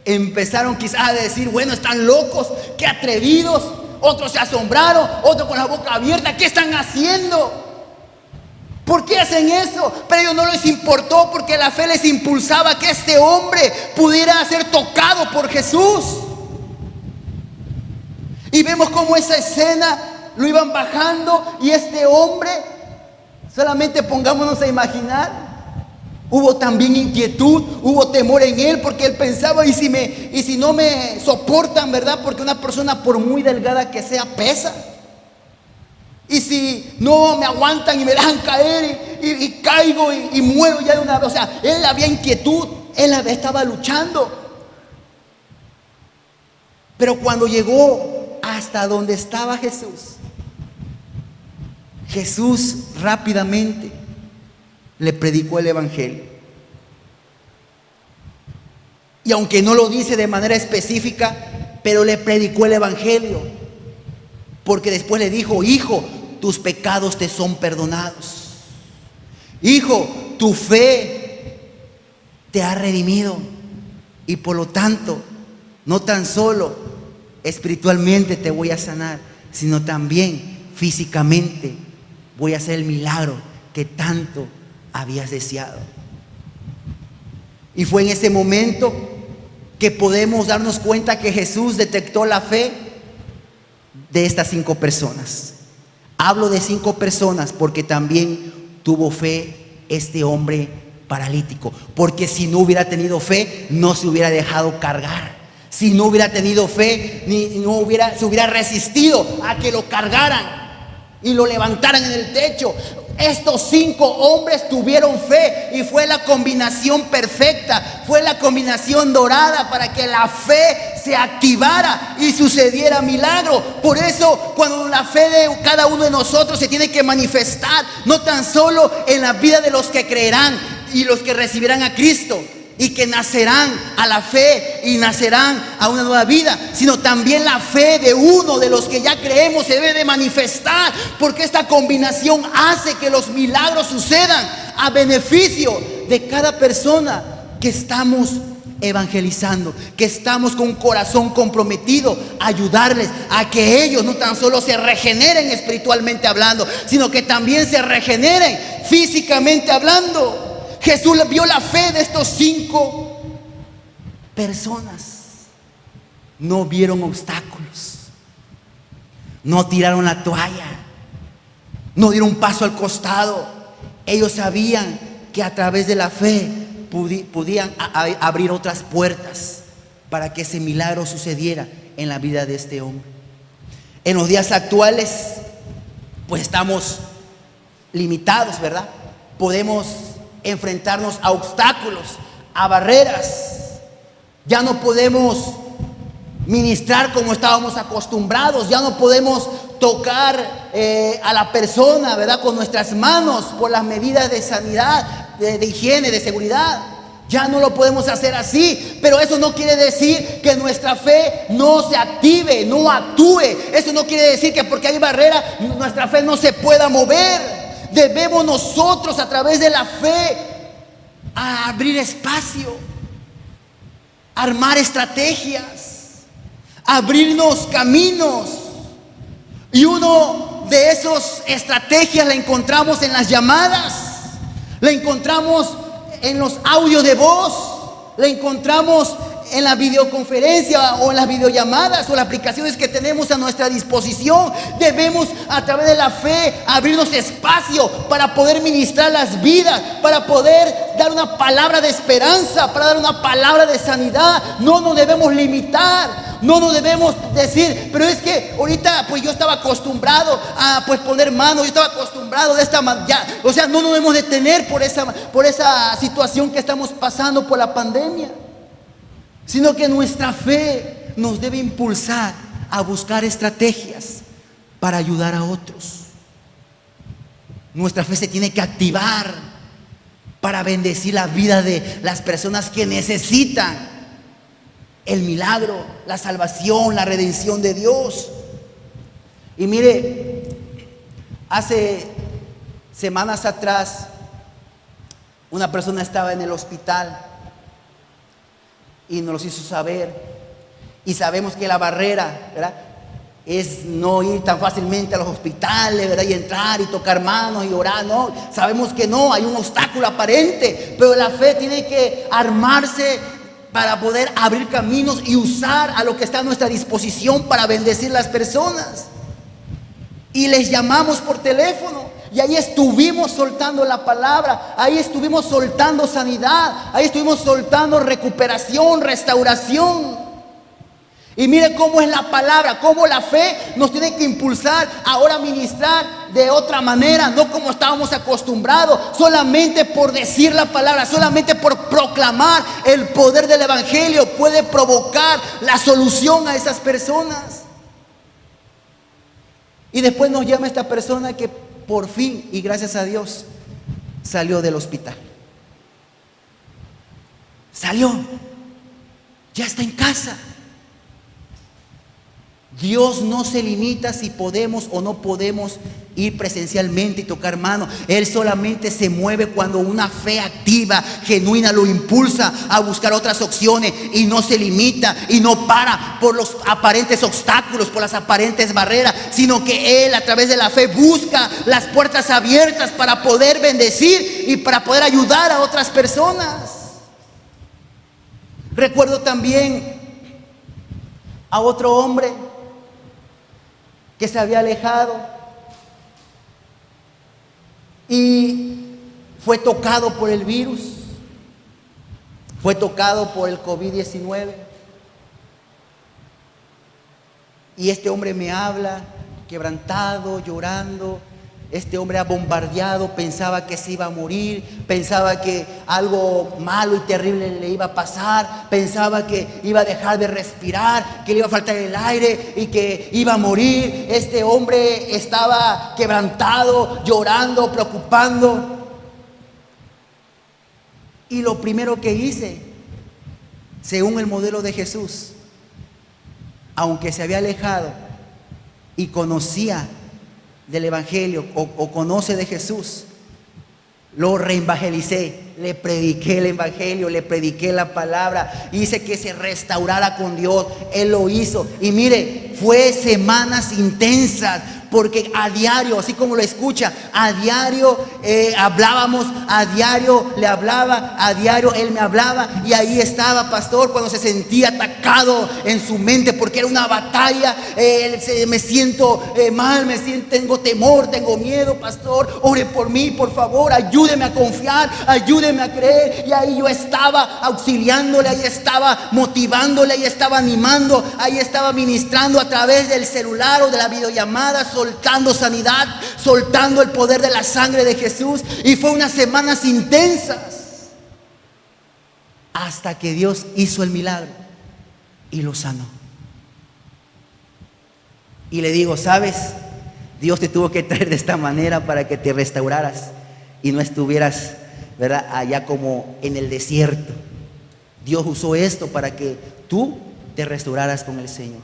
empezaron quizás a decir: bueno, están locos, qué atrevidos. Otros se asombraron, otros con la boca abierta: ¿qué están haciendo? ¿Por qué hacen eso? Pero a ellos no les importó, porque la fe les impulsaba que este hombre pudiera ser tocado por Jesús. Y vemos cómo esa escena lo iban bajando, y este hombre, solamente pongámonos a imaginar, hubo también inquietud, hubo temor en él, porque él pensaba: ¿y si no me soportan, verdad? Porque una persona, por muy delgada que sea, pesa. Y si no me aguantan y me dejan caer y caigo y muero ya de una vez. O sea, él había inquietud, él estaba luchando. Pero cuando llegó hasta donde estaba Jesús, Jesús rápidamente le predicó el evangelio. Y aunque no lo dice de manera específica, pero le predicó el evangelio, porque después le dijo: hijo, tus pecados te son perdonados. Hijo, tu fe te ha redimido. Y por lo tanto, no tan solo espiritualmente te voy a sanar, sino también físicamente voy a hacer el milagro que tanto habías deseado. Y fue en ese momento que podemos darnos cuenta que Jesús detectó la fe de estas 5 personas. Hablo de 5 personas porque también tuvo fe este hombre paralítico. Porque si no hubiera tenido fe, no se hubiera dejado cargar. Si no hubiera tenido fe, se hubiera resistido a que lo cargaran y lo levantaran en el techo. Estos 5 hombres tuvieron fe, y fue la combinación perfecta, fue la combinación dorada para que la fe se activara y sucediera milagro. Por eso, cuando la fe de cada uno de nosotros se tiene que manifestar, no tan solo en la vida de los que creerán y los que recibirán a Cristo y que nacerán a la fe y nacerán a una nueva vida, sino también la fe de uno de los que ya creemos se debe de manifestar, porque esta combinación hace que los milagros sucedan a beneficio de cada persona que estamos evangelizando, que estamos con un corazón comprometido a ayudarles a que ellos no tan solo se regeneren espiritualmente hablando, sino que también se regeneren físicamente hablando. Jesús vio la fe de estos 5 personas. No vieron obstáculos, no tiraron la toalla, no dieron un paso al costado. Ellos sabían que a través de la fe podían abrir otras puertas para que ese milagro sucediera en la vida de este hombre. En los días actuales, pues estamos limitados, ¿verdad? Podemos enfrentarnos a obstáculos, a barreras. Ya no podemos ministrar como estábamos acostumbrados. Ya no podemos tocar a la persona, ¿verdad?, con nuestras manos por las medidas de sanidad, de higiene, de seguridad. Ya no lo podemos hacer así, pero eso no quiere decir que nuestra fe no se active, no actúe. Eso no quiere decir que porque hay barrera nuestra fe no se pueda mover. Debemos nosotros, a través de la fe, a abrir espacio, armar estrategias, abrirnos caminos. Y uno de esas estrategias la encontramos en las llamadas, la encontramos en los audios de voz, la encontramos en la videoconferencia o en las videollamadas o las aplicaciones que tenemos a nuestra disposición. Debemos, a través de la fe, abrirnos espacio para poder ministrar las vidas, para poder dar una palabra de esperanza, para dar una palabra de sanidad. No nos debemos limitar No nos debemos decir, pero es que ahorita pues yo estaba acostumbrado a pues poner mano, yo estaba acostumbrado de esta manera. O sea, no nos debemos detener por esa situación que estamos pasando por la pandemia, sino que nuestra fe nos debe impulsar a buscar estrategias para ayudar a otros. Nuestra fe se tiene que activar para bendecir la vida de las personas que necesitan el milagro, la salvación, la redención de Dios. Y mire, hace semanas atrás una persona estaba en el hospital y nos lo hizo saber. Y sabemos que la barrera, ¿verdad?, es no ir tan fácilmente a los hospitales, ¿verdad?, y entrar y tocar manos y orar. No, sabemos que no, hay un obstáculo aparente, pero la fe tiene que armarse para poder abrir caminos y usar a lo que está a nuestra disposición para bendecir las personas. Y les llamamos por teléfono y ahí estuvimos soltando la palabra, ahí estuvimos soltando sanidad, ahí estuvimos soltando recuperación, restauración. Y mire cómo es la palabra, cómo la fe nos tiene que impulsar ahora a ministrar de otra manera, no como estábamos acostumbrados, solamente por decir la palabra, solamente por proclamar el poder del evangelio puede provocar la solución a esas personas. Y después nos llama esta persona que por fin, y gracias a Dios, salió del hospital. Salió, ya está en casa. Dios no se limita si podemos o no podemos ir presencialmente y tocar mano. Él solamente se mueve cuando una fe activa, genuina, lo impulsa a buscar otras opciones, y no se limita y no para por los aparentes obstáculos, por las aparentes barreras, sino que Él a través de la fe busca las puertas abiertas para poder bendecir y para poder ayudar a otras personas. Recuerdo también a otro hombre que se había alejado y fue tocado por el virus, fue tocado por el COVID-19. Y este hombre me habla quebrantado, llorando. Este hombre ha bombardeado, pensaba que se iba a morir, pensaba que algo malo y terrible le iba a pasar, pensaba que iba a dejar de respirar, que le iba a faltar el aire y que iba a morir. Este hombre estaba quebrantado, llorando, preocupando. Y lo primero que hice, según el modelo de Jesús, aunque se había alejado y conocía del evangelio o conoce de Jesús, lo reevangelicé, le prediqué el evangelio, le prediqué la palabra, hice que se restaurara con Dios. Él lo hizo y mire, fue semanas intensas, porque a diario, así como lo escucha, a diario hablábamos, a diario le hablaba, a diario él me hablaba, y ahí estaba, pastor, cuando se sentía atacado en su mente, porque era una batalla. Me siento mal, tengo temor, tengo miedo, pastor, ore por mí, por favor, ayúdeme a confiar, ayúdeme a creer. Y ahí yo estaba auxiliándole, ahí estaba motivándole, ahí estaba animando, ahí estaba ministrando a través del celular o de la videollamada, soltando sanidad, soltando el poder de la sangre de Jesús. Y fue unas semanas intensas hasta que Dios hizo el milagro y lo sanó. Y le digo, ¿sabes? Dios te tuvo que traer de esta manera para que te restauraras y no estuvieras, ¿verdad?, allá como en el desierto. Dios usó esto para que tú te restauraras con el Señor.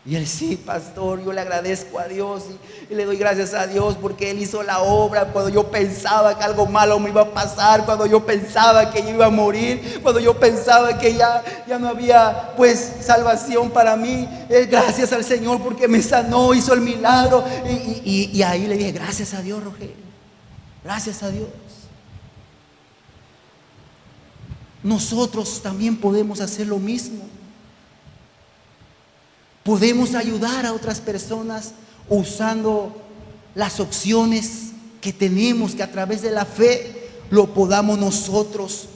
Y él, sí, pastor, yo le agradezco a Dios y le doy gracias a Dios porque Él hizo la obra cuando yo pensaba que algo malo me iba a pasar, cuando yo pensaba que yo iba a morir, cuando yo pensaba que ya no había pues salvación para mí. Gracias al Señor porque me sanó, hizo el milagro. Y ahí le dije, gracias a Dios, Rogelio, gracias a Dios. Nosotros también podemos hacer lo mismo. Podemos ayudar a otras personas usando las opciones que tenemos, que a través de la fe lo podamos nosotros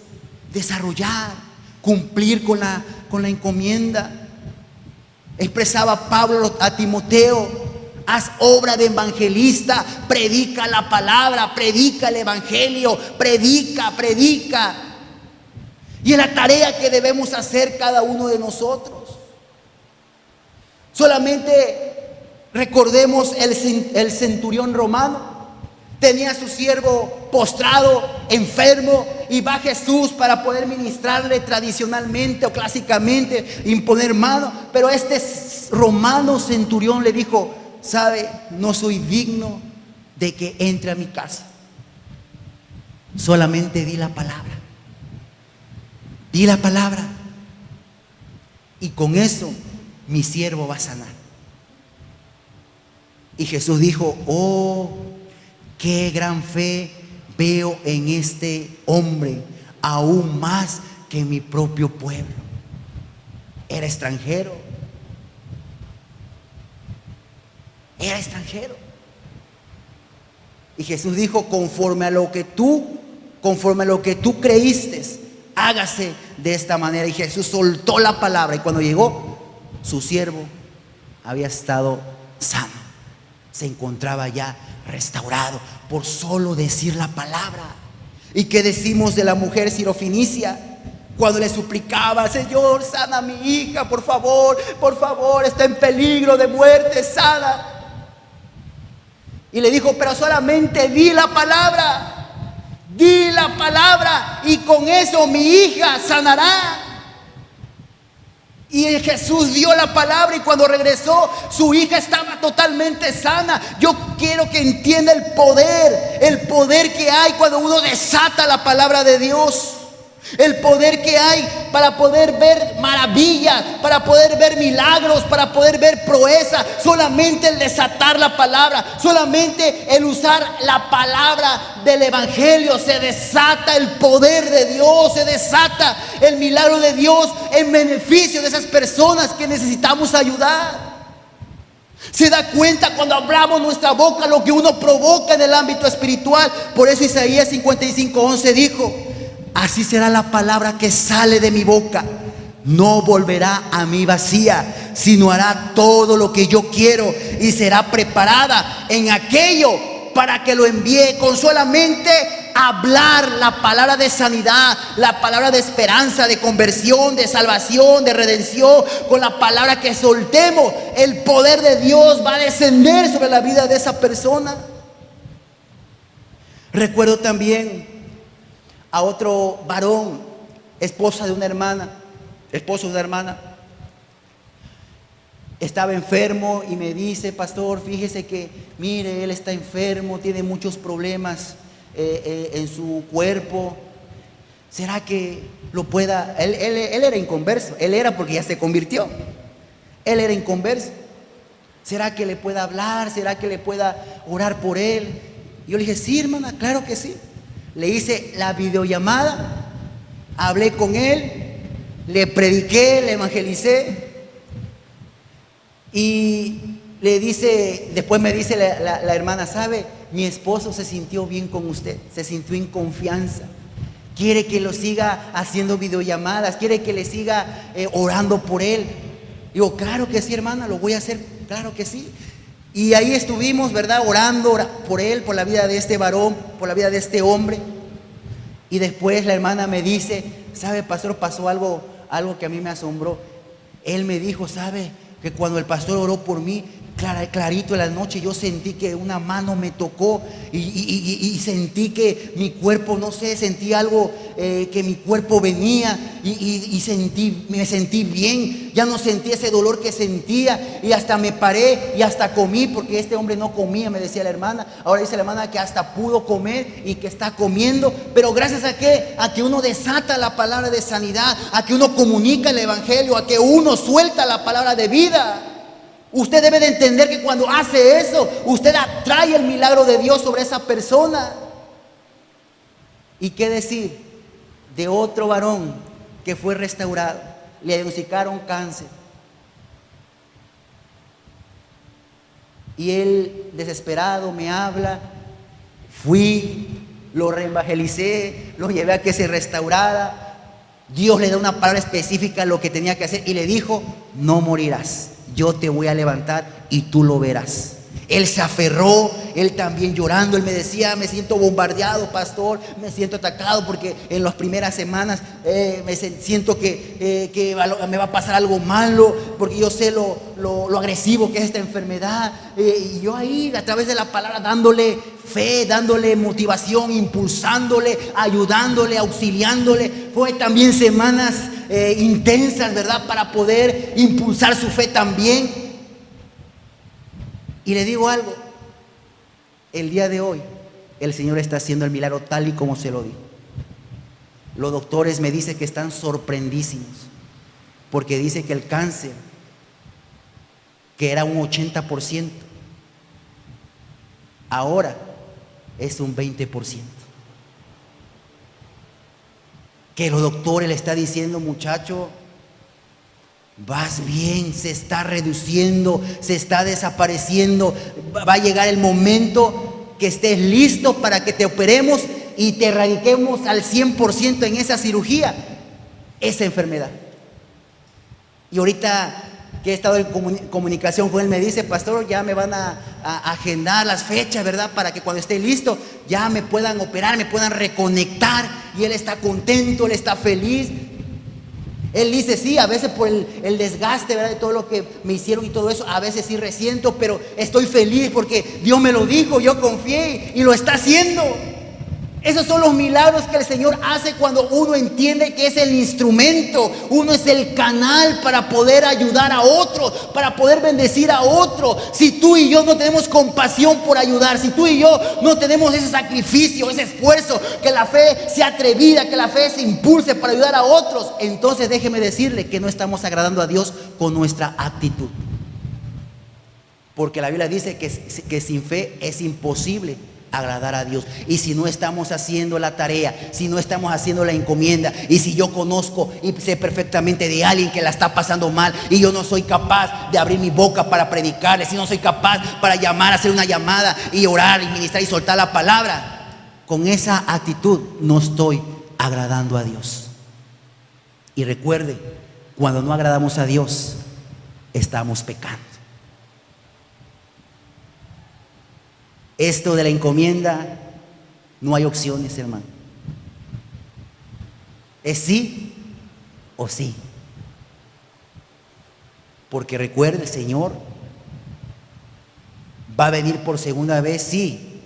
desarrollar, cumplir con la encomienda. expresaba Pablo a Timoteo: haz obra de evangelista, predica la palabra, predica el evangelio, predica. Y es la tarea que debemos hacer cada uno de nosotros. Solamente recordemos el centurión romano. Tenía a su siervo postrado, enfermo, y va Jesús para poder ministrarle tradicionalmente o clásicamente, imponer mano. Pero este romano centurión le dijo: sabe, no soy digno de que entre a mi casa. Solamente di la palabra. Di la palabra. Y con eso mi siervo va a sanar. Y Jesús dijo: oh, qué gran fe veo en este hombre, aún más que en mi propio pueblo. Era extranjero. Era extranjero. Y Jesús dijo: conforme a lo que tú creíste, hágase de esta manera. Y Jesús soltó la palabra, y cuando llegó, su siervo había estado sano. Se encontraba ya restaurado por solo decir la palabra. ¿Y qué decimos de la mujer sirofenicia? Cuando le suplicaba: Señor, sana a mi hija, por favor, está en peligro de muerte, sana. Y le dijo: pero solamente di la palabra, y con eso mi hija sanará. Y Jesús dio la palabra, y cuando regresó, su hija estaba totalmente sana. Yo quiero que entienda el poder que hay cuando uno desata la palabra de Dios. El poder que hay para poder ver maravillas, para poder ver milagros, para poder ver proeza. Solamente el desatar la palabra, solamente el usar la palabra del evangelio, se desata el poder de Dios, se desata el milagro de Dios en beneficio de esas personas que necesitamos ayudar. Se da cuenta cuando hablamos nuestra boca lo que uno provoca en el ámbito espiritual. Por eso Isaías 55:11 dijo: así será la palabra que sale de mi boca. No volverá a mí vacía, sino hará todo lo que yo quiero, y será preparada en aquello para que lo envíe. Con solamente hablar la palabra de sanidad, la palabra de esperanza, de conversión, de salvación, de redención, con la palabra que soltemos, el poder de Dios va a descender sobre la vida de esa persona. Recuerdo también a otro varón, esposo de una hermana. Estaba enfermo y me dice: pastor, fíjese que, mire, él está enfermo, tiene muchos problemas en su cuerpo. ¿Será que lo pueda? Él era inconverso, él era porque ya se convirtió. Él era inconverso. ¿Será que le pueda hablar? ¿Será que le pueda orar por él? Y yo le dije: sí, hermana, claro que sí. Le hice la videollamada, hablé con él, le prediqué, le evangelicé. Y después me dice la hermana: ¿sabe? Mi esposo se sintió bien con usted, se sintió en confianza. Quiere que lo siga haciendo videollamadas, quiere que le siga orando por él. Digo: claro que sí, hermana, lo voy a hacer, claro que sí. Y ahí estuvimos, ¿verdad? Orando por él, por la vida de este varón, por la vida de este hombre. Y después la hermana me dice: ¿sabe, pastor? Pasó algo que a mí me asombró. Él me dijo: ¿sabe? Que cuando el pastor oró por mí, clarito en la noche, yo sentí que una mano me tocó y sentí que mi cuerpo, no sé, sentí algo, que mi cuerpo venía y me sentí bien. Ya no sentí ese dolor que sentía, y hasta me paré y hasta comí, porque este hombre no comía, me decía la hermana. Ahora dice la hermana que hasta pudo comer y que está comiendo. Pero gracias a que uno desata la palabra de sanidad, a que uno comunica el evangelio, a que uno suelta la palabra de vida. Usted debe de entender que cuando hace eso, usted atrae el milagro de Dios sobre esa persona. ¿Y qué decir de otro varón que fue restaurado? Le diagnosticaron cáncer. Y él, desesperado, me habla. Fui, lo reevangelicé, lo llevé a que se restaurara. Dios le da una palabra específica a lo que tenía que hacer y le dijo: no morirás, yo te voy a levantar y tú lo verás. Él se aferró, él también llorando, él me decía, me siento bombardeado, pastor, me siento atacado porque en las primeras semanas siento que me va a pasar algo malo, porque yo sé lo agresivo que es esta enfermedad. Y yo ahí, a través de la palabra, dándole fe, dándole motivación, impulsándole, ayudándole, auxiliándole. Fue también semanas intensas, ¿verdad? Para poder impulsar su fe también. Y le digo algo, el día de hoy el Señor está haciendo el milagro tal y como se lo dijo. Los doctores me dicen que están sorprendísimos, porque dice que el cáncer, que era un 80%, ahora es un 20%. Que los doctores le están diciendo, muchacho, vas bien, se está reduciendo, se está desapareciendo. Va a llegar el momento que estés listo para que te operemos y te erradiquemos al 100% en esa cirugía, esa enfermedad. Y ahorita que he estado en comunicación con él, me dice, pastor, ya me van a agendar las fechas, ¿verdad? Para que cuando esté listo ya me puedan operar, me puedan reconectar. Y él está contento, él está feliz. Él dice, sí, a veces por el desgaste, ¿verdad?, de todo lo que me hicieron y todo eso, a veces sí resiento, pero estoy feliz porque Dios me lo dijo, yo confié y lo está haciendo. Esos son los milagros que el Señor hace cuando uno entiende que es el instrumento, uno es el canal para poder ayudar a otro, para poder bendecir a otro. Si tú y yo no tenemos compasión por ayudar, si tú y yo no tenemos ese sacrificio, ese esfuerzo, que la fe sea atrevida, que la fe se impulse para ayudar a otros, entonces déjeme decirle que no estamos agradando a Dios con nuestra actitud. Porque la Biblia dice que sin fe es imposible agradar a Dios. Y si no estamos haciendo la tarea, si no estamos haciendo la encomienda, y si yo conozco y sé perfectamente de alguien que la está pasando mal y yo no soy capaz de abrir mi boca para predicarle, si no soy capaz para llamar, hacer una llamada y orar y ministrar y soltar la palabra, con esa actitud no estoy agradando a Dios. Y recuerde, cuando no agradamos a Dios, estamos pecando. Esto de la encomienda, no hay opciones, hermano. Es sí o sí. Porque recuerde, el Señor va a venir por segunda vez, sí,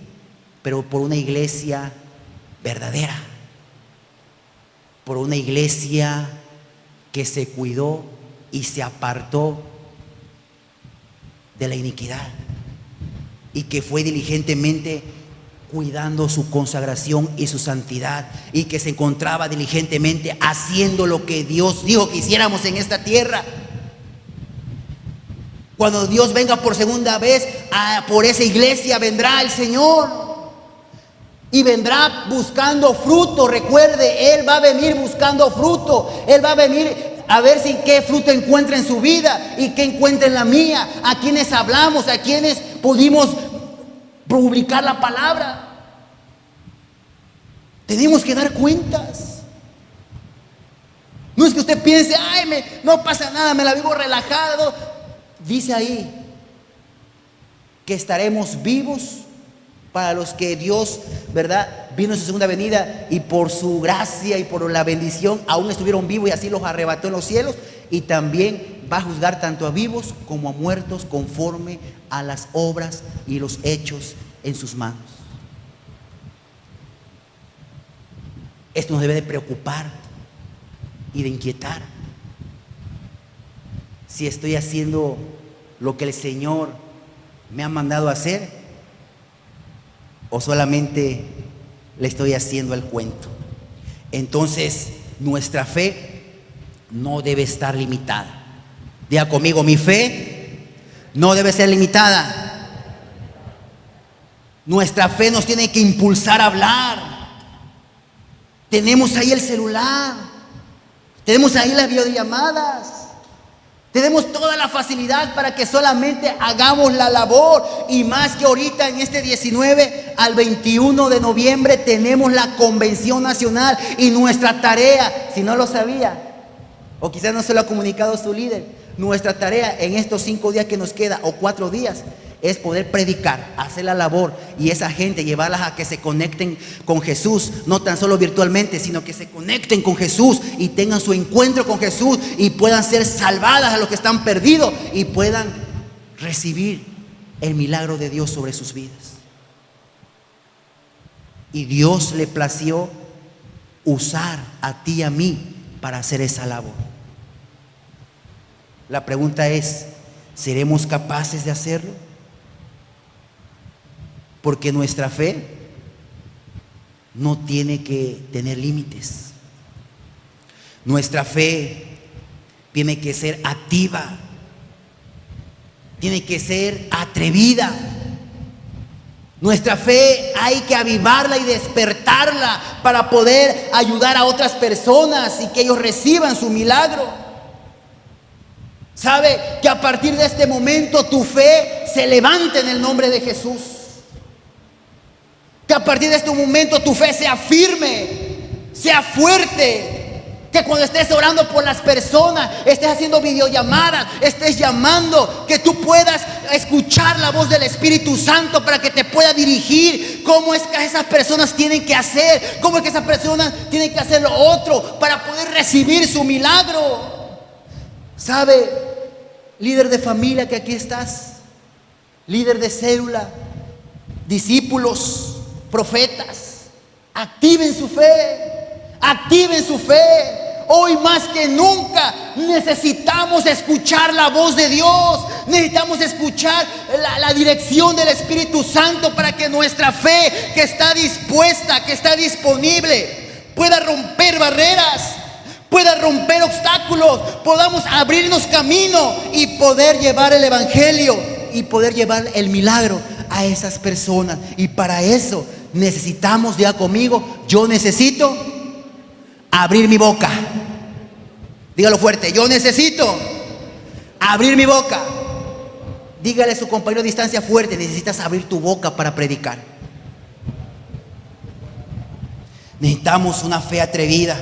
pero por una iglesia verdadera, por una iglesia que se cuidó y se apartó de la iniquidad, y que fue diligentemente cuidando su consagración y su santidad, y que se encontraba diligentemente haciendo lo que Dios dijo que hiciéramos en esta tierra. Cuando Dios venga por segunda vez, por esa iglesia vendrá el Señor, y vendrá buscando fruto. Recuerde, Él va a venir buscando fruto. Él va a venir a ver si qué fruto encuentra en su vida y qué encuentra en la mía, a quienes hablamos, a quienes pudimos publicar la palabra. Tenemos que dar cuentas. No es que usted piense, no pasa nada, me la vivo relajado. Dice ahí que estaremos vivos para los que Dios, ¿verdad?, vino en su segunda venida y por su gracia y por la bendición aún estuvieron vivos y así los arrebató en los cielos. Y también va a juzgar tanto a vivos como a muertos conforme a las obras y los hechos en sus manos. Esto nos debe de preocupar y de inquietar. Si estoy haciendo lo que el Señor me ha mandado a hacer, o solamente le estoy haciendo el cuento. Entonces, nuestra fe no debe estar limitada. Diga conmigo, mi fe no debe ser limitada. Nuestra fe nos tiene que impulsar a hablar. Tenemos ahí el celular, tenemos ahí las videollamadas, tenemos toda la facilidad para que solamente hagamos la labor. Y más que ahorita en este 19 al 21 de noviembre tenemos la convención nacional, y nuestra tarea, si no lo sabía o quizás no se lo ha comunicado su líder, Nuestra tarea en estos 5 días que nos queda, o 4 días, es poder predicar, hacer la labor, y esa gente llevarlas a que se conecten con Jesús, no tan solo virtualmente, sino que se conecten con Jesús y tengan su encuentro con Jesús y puedan ser salvadas a los que están perdidos y puedan recibir el milagro de Dios sobre sus vidas. Y Dios le plació usar a ti y a mí para hacer esa labor. La pregunta es, ¿seremos capaces de hacerlo? Porque nuestra fe no tiene que tener límites. Nuestra fe tiene que ser activa, tiene que ser atrevida. Nuestra fe hay que avivarla y despertarla para poder ayudar a otras personas y que ellos reciban su milagro. Sabe que a partir de este momento tu fe se levante en el nombre de Jesús. Que a partir de este momento tu fe sea firme, sea fuerte. Que cuando estés orando por las personas, estés haciendo videollamadas, estés llamando, que tú puedas escuchar la voz del Espíritu Santo para que te pueda dirigir cómo es que esas personas tienen que hacer, cómo es que esas personas tienen que hacer lo otro para poder recibir su milagro. ¿Sabe, líder de familia que aquí estás, líder de célula, discípulos, profetas, activen su fe, activen su fe. Hoy más que nunca necesitamos escuchar la voz de Dios, necesitamos escuchar la dirección del Espíritu Santo para que nuestra fe, que está dispuesta, que está disponible, pueda romper barreras, pueda romper obstáculos, podamos abrirnos camino y poder llevar el Evangelio y poder llevar el milagro a esas personas. Y para eso necesitamos, diga conmigo, yo necesito abrir mi boca. Dígalo fuerte, yo necesito abrir mi boca. Dígale a su compañero a distancia fuerte, necesitas abrir tu boca para predicar. Necesitamos una fe atrevida,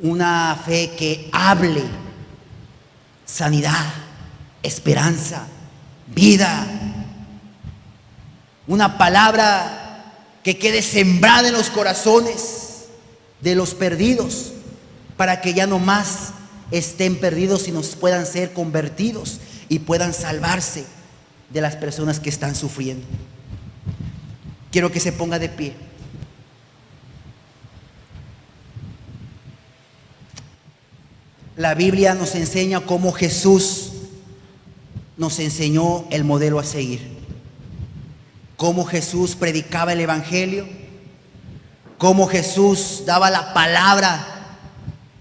una fe que hable sanidad, esperanza, vida. Una palabra que quede sembrada en los corazones de los perdidos, para que ya no más estén perdidos, sino puedan ser convertidos y puedan salvarse de las personas que están sufriendo. Quiero que se ponga de pie. La Biblia nos enseña cómo Jesús nos enseñó el modelo a seguir. Cómo Jesús predicaba el Evangelio, cómo Jesús daba la palabra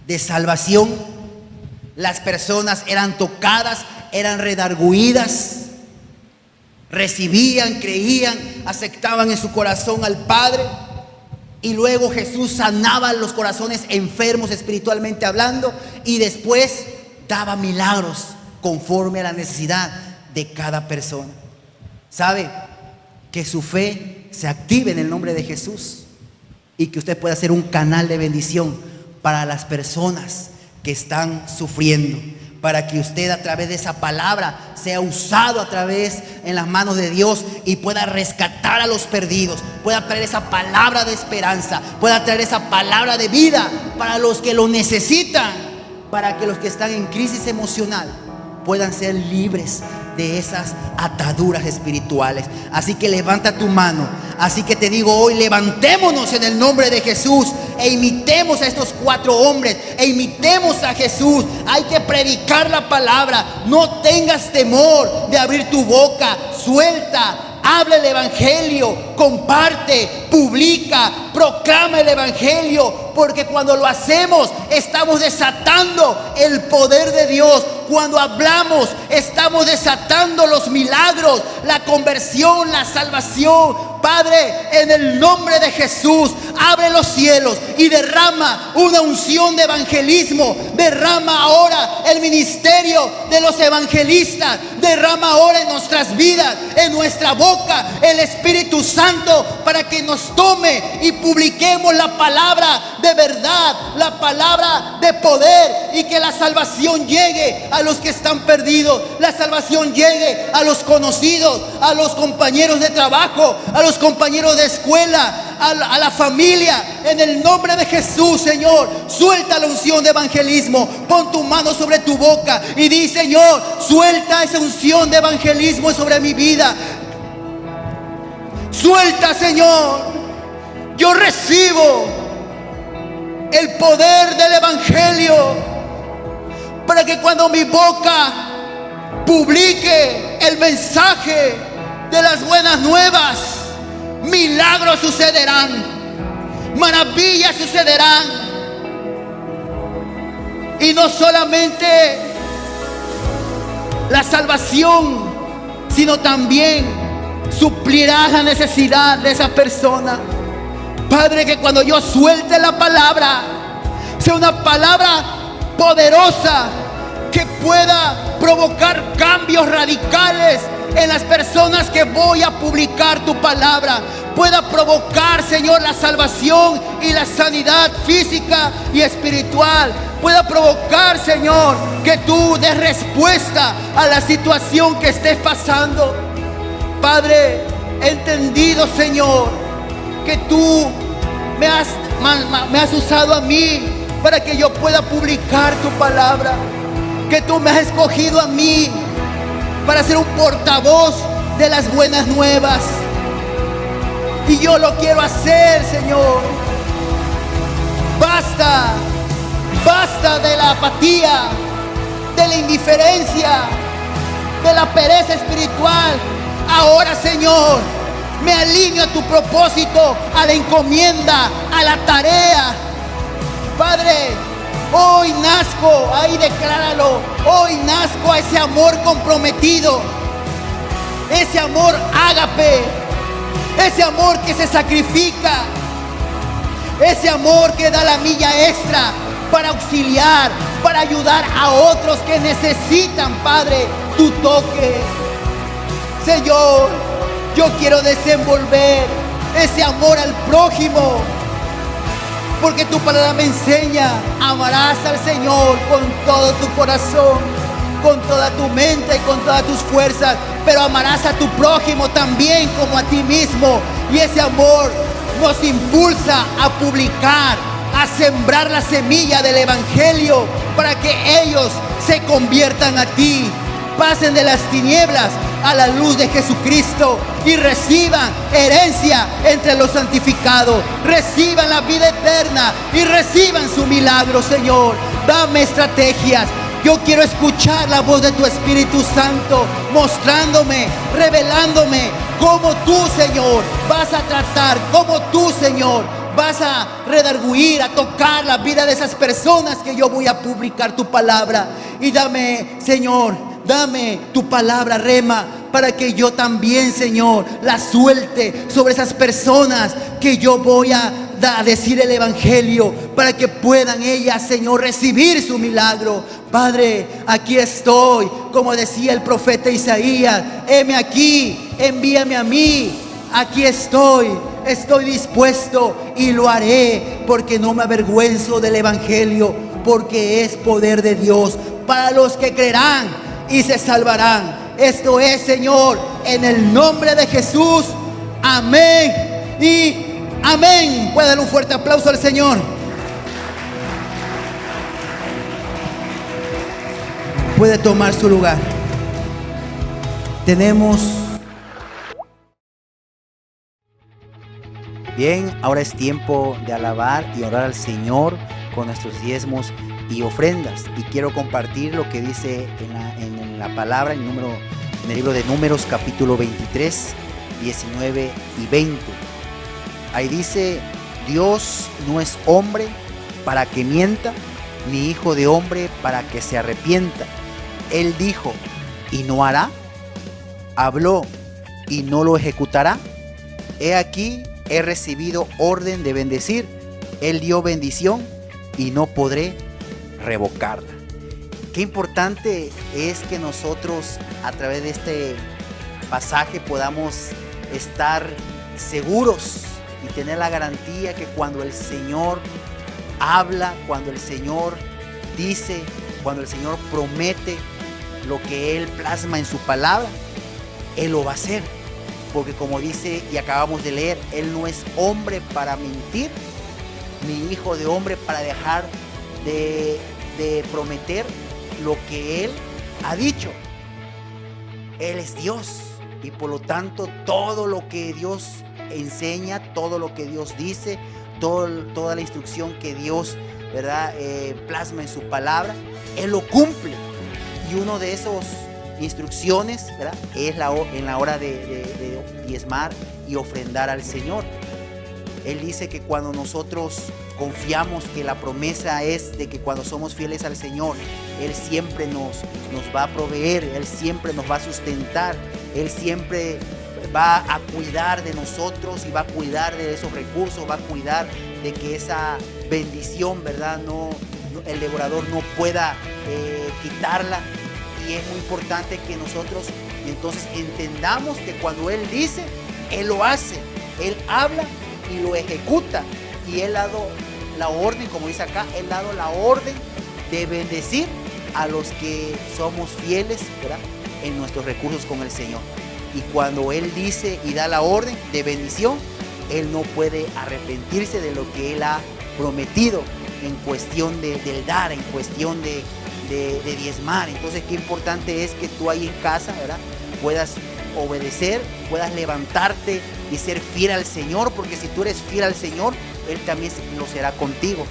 de salvación. Las personas eran tocadas, eran redarguidas, recibían, creían, aceptaban en su corazón al Padre. Y luego Jesús sanaba los corazones enfermos espiritualmente hablando, y después daba milagros conforme a la necesidad de cada persona. ¿Sabe? Que su fe se active en el nombre de Jesús y que usted pueda ser un canal de bendición para las personas que están sufriendo, para que usted a través de esa palabra sea usado a través en las manos de Dios y pueda rescatar a los perdidos, pueda traer esa palabra de esperanza, pueda traer esa palabra de vida para los que lo necesitan, para que los que están en crisis emocional puedan ser libres de esas ataduras espirituales. Así que levanta tu mano. Así que te digo hoy, levantémonos en el nombre de Jesús e imitemos a estos 4 hombres, e imitemos a Jesús. Hay que predicar la palabra. No tengas temor de abrir tu boca. Suelta. Habla el Evangelio, comparte, publica, proclama el Evangelio, porque cuando lo hacemos estamos desatando el poder de Dios. Cuando hablamos estamos desatando los milagros, la conversión, la salvación. Padre, en el nombre de Jesús, abre los cielos y derrama una unción de evangelismo. Derrama ahora el ministerio de los evangelistas. Derrama ahora en nuestras vidas, en nuestra boca, el Espíritu Santo, para que nos tome y publiquemos la palabra de verdad, la palabra de poder, y que la salvación llegue a los que están perdidos, la salvación llegue a los conocidos, a los compañeros de trabajo, a los compañeros de escuela, a la familia. En el nombre de Jesús, Señor, suelta la unción de evangelismo. Pon tu mano sobre tu boca y di: Señor, suelta esa unción de evangelismo sobre mi vida. Suelta, Señor. Yo recibo el poder del evangelio, para que cuando mi boca publique el mensaje de las buenas nuevas, milagros sucederán, maravillas sucederán. Y no solamente la salvación, sino también suplirá la necesidad de esa persona. Padre, que cuando yo suelte la palabra, sea una palabra poderosa, que pueda provocar cambios radicales en las personas que voy a publicar tu palabra. Pueda provocar, Señor, la salvación y la sanidad física y espiritual. Pueda provocar, Señor, que tú des respuesta a la situación que estés pasando. Padre, he entendido, Señor, que tú me has usado a mí para que yo pueda publicar tu palabra, que tú me has escogido a mí para ser un portavoz de las buenas nuevas. Y yo lo quiero hacer, Señor. Basta, basta de la apatía, de la indiferencia, de la pereza espiritual. Ahora, Señor, me alineo a tu propósito, a la encomienda, a la tarea. Padre, hoy nazco, ahí decláralo, hoy nazco a ese amor comprometido, ese amor ágape, ese amor que se sacrifica, ese amor que da la milla extra para auxiliar, para ayudar a otros que necesitan, Padre, tu toque. Señor, yo quiero desenvolver ese amor al prójimo, porque tu palabra me enseña: amarás al Señor con todo tu corazón, con toda tu mente y con todas tus fuerzas, pero amarás a tu prójimo también como a ti mismo. Y ese amor nos impulsa a publicar, a sembrar la semilla del evangelio, para que ellos se conviertan a ti, pasen de las tinieblas a la luz de Jesucristo y reciban herencia entre los santificados, reciban la vida eterna y reciban su milagro. Señor, dame estrategias. Yo quiero escuchar la voz de tu Espíritu Santo, mostrándome, revelándome cómo tú, Señor, vas a tratar, cómo tú, Señor, vas a redarguir, a tocar la vida de esas personas que yo voy a publicar tu palabra. Y dame, Señor, dame tu palabra rema, para que yo también, Señor, la suelte sobre esas personas que yo voy a decir el evangelio, para que puedan ellas, Señor, recibir su milagro. Padre, aquí estoy, como decía el profeta Isaías: heme aquí, envíame a mí. Aquí estoy dispuesto y lo haré, porque no me avergüenzo del evangelio, porque es poder de Dios para los que creerán y se salvarán. Esto es, Señor, en el nombre de Jesús. Amén y amén. Puede dar un fuerte aplauso al Señor. Puede tomar su lugar. Tenemos... Bien, ahora es tiempo de alabar y orar al Señor con nuestros diezmos y ofrendas. Y quiero compartir lo que dice en la palabra, en el libro de Números, capítulo 23, 19 y 20. Ahí dice: Dios no es hombre para que mienta, ni hijo de hombre para que se arrepienta. Él dijo y no hará, habló y no lo ejecutará. He aquí, he recibido orden de bendecir. Él dio bendición y no podré revocarla. qué importante es que nosotros a través de este pasaje podamos estar seguros y tener la garantía que cuando el Señor habla, cuando el Señor dice, cuando el Señor promete lo que Él plasma en su palabra, Él lo va a hacer. Porque como dice y acabamos de leer, Él no es hombre para mentir, ni hijo de hombre para dejar de prometer lo que Él ha dicho. Él es Dios y por lo tanto todo lo que Dios enseña, todo lo que Dios dice, toda la instrucción que Dios, ¿verdad? Plasma en su palabra, Él lo cumple. Y uno de esos instrucciones, ¿verdad? Es en la hora de diezmar y ofrendar al Señor. Él dice que cuando nosotros confiamos que la promesa es de que cuando somos fieles al Señor, Él siempre nos va a proveer, Él siempre nos va a sustentar, Él siempre va a cuidar de nosotros y va a cuidar de esos recursos, va a cuidar de que esa bendición, ¿verdad? El devorador no pueda quitarla. Y es muy importante que nosotros entonces entendamos que cuando Él dice, Él lo hace, Él habla y lo ejecuta. Y Él ha dado la orden, como dice acá, Él ha dado la orden de bendecir a los que somos fieles, ¿verdad? En nuestros recursos con el Señor. Y cuando Él dice y da la orden de bendición, Él no puede arrepentirse de lo que Él ha prometido en cuestión del dar, en cuestión de diezmar. Entonces qué importante es que tú ahí en casa, ¿verdad? Puedas obedecer, puedas levantarte y ser fiel al Señor, porque si tú eres fiel al Señor, Él también lo será contigo.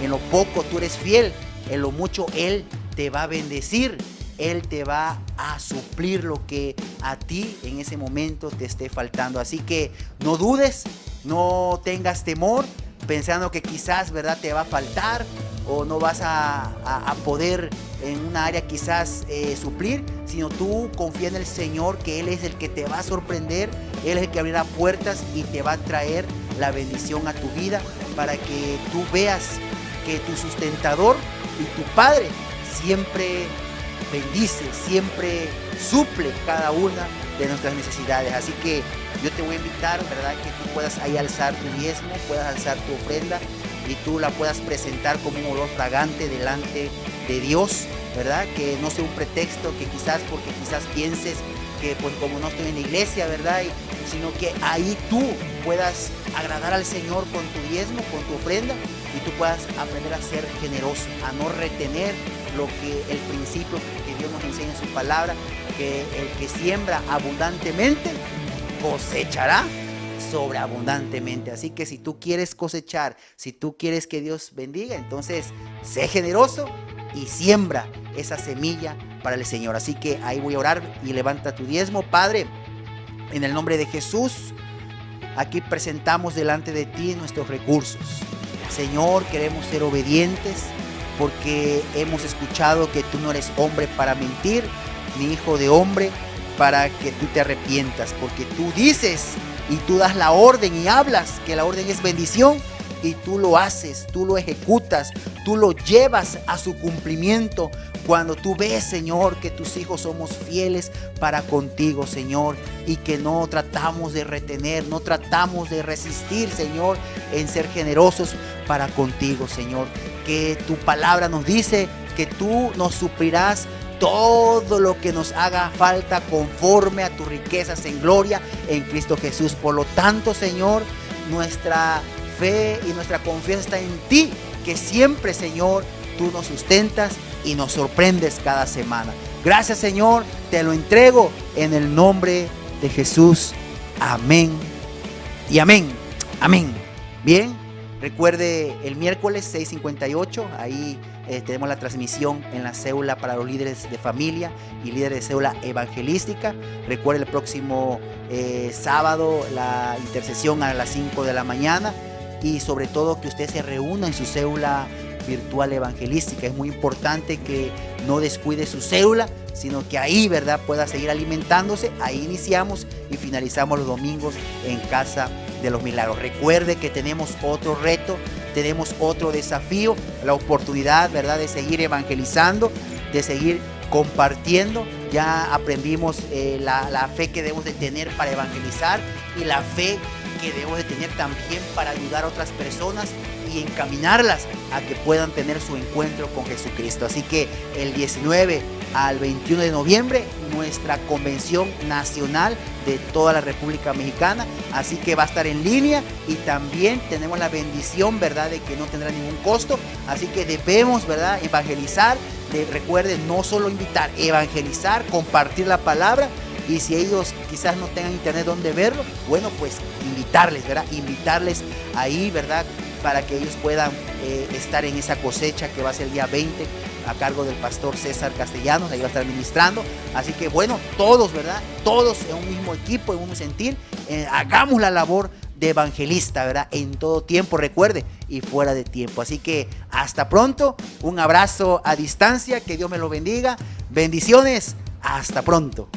En lo poco tú eres fiel, en lo mucho Él te va a bendecir, Él te va a suplir lo que a ti en ese momento te esté faltando. Así que no dudes, no tengas temor, pensando que quizás, ¿verdad?, te va a faltar o no vas a poder en una área quizás suplir, sino tú confía en el Señor, que Él es el que te va a sorprender, Él es el que abrirá puertas y te va a traer la bendición a tu vida para que tú veas que tu sustentador y tu Padre siempre bendice, siempre suple cada una de nuestras necesidades. Así que yo te voy a invitar, ¿verdad?, que tú puedas ahí alzar tu diezmo, puedas alzar tu ofrenda y tú la puedas presentar como un olor fragante delante de Dios, ¿verdad? Que no sea un pretexto, que porque quizás pienses que pues como no estoy en la iglesia, ¿verdad? Sino que ahí tú puedas agradar al Señor con tu diezmo, con tu ofrenda, y tú puedas aprender a ser generoso, a no retener lo que el principio que Dios nos enseña en su palabra, que el que siembra abundantemente cosechará sobreabundantemente. Así que si tú quieres cosechar, si tú quieres que Dios bendiga, entonces sé generoso y siembra esa semilla para el Señor. Así que ahí voy a orar y levanta tu diezmo. Padre, en el nombre de Jesús, aquí presentamos delante de ti nuestros recursos. Señor, queremos ser obedientes porque hemos escuchado que tú no eres hombre para mentir, ni hijo de hombre para que tú te arrepientas, porque tú dices y tú das la orden y hablas que la orden es bendición y tú lo haces, tú lo ejecutas, tú lo llevas a su cumplimiento cuando tú ves, Señor, que tus hijos somos fieles para contigo, Señor, y que no tratamos de retener, no tratamos de resistir, Señor, en ser generosos para contigo, Señor. Que tu palabra nos dice que tú nos suplirás todo lo que nos haga falta conforme a tus riquezas en gloria en Cristo Jesús. Por lo tanto, Señor, nuestra fe y nuestra confianza está en ti, que siempre, Señor, tú nos sustentas y nos sorprendes cada semana. Gracias, Señor, te lo entrego en el nombre de Jesús. Amén y amén. Amén. Bien, recuerde el miércoles 6:58, ahí tenemos la transmisión en la célula para los líderes de familia y líderes de célula evangelística. Recuerde el próximo sábado la intercesión a las 5 de la mañana y sobre todo que usted se reúna en su célula virtual evangelística. Es muy importante que no descuide su célula, sino que ahí, ¿verdad?, pueda seguir alimentándose. Ahí iniciamos y finalizamos los domingos en Casa de los Milagros. Recuerde que tenemos otro reto, tenemos otro desafío, la oportunidad, ¿verdad?, de seguir evangelizando de seguir compartiendo. Ya aprendimos la fe que debemos de tener para evangelizar y la fe que debemos de tener también para ayudar a otras personas y encaminarlas a que puedan tener su encuentro con Jesucristo. Así que el 19 al 21 de noviembre, nuestra convención nacional de toda la República Mexicana, así que va a estar en línea y también tenemos la bendición, ¿verdad?, de que no tendrá ningún costo, así que debemos, ¿verdad?, evangelizar. Recuerden, no solo invitar, evangelizar, compartir la palabra. Y si ellos quizás no tengan internet donde verlo, bueno, pues invitarles, ¿verdad? Invitarles ahí, ¿verdad? Para que ellos puedan estar en esa cosecha que va a ser el día 20 a cargo del pastor César Castellanos, ahí va a estar ministrando. Así que bueno, todos, ¿verdad? Todos en un mismo equipo, en un sentir, hagamos la labor de evangelista, ¿verdad? En todo tiempo, recuerde, y fuera de tiempo. Así que hasta pronto, un abrazo a distancia, que Dios me lo bendiga. Bendiciones, hasta pronto.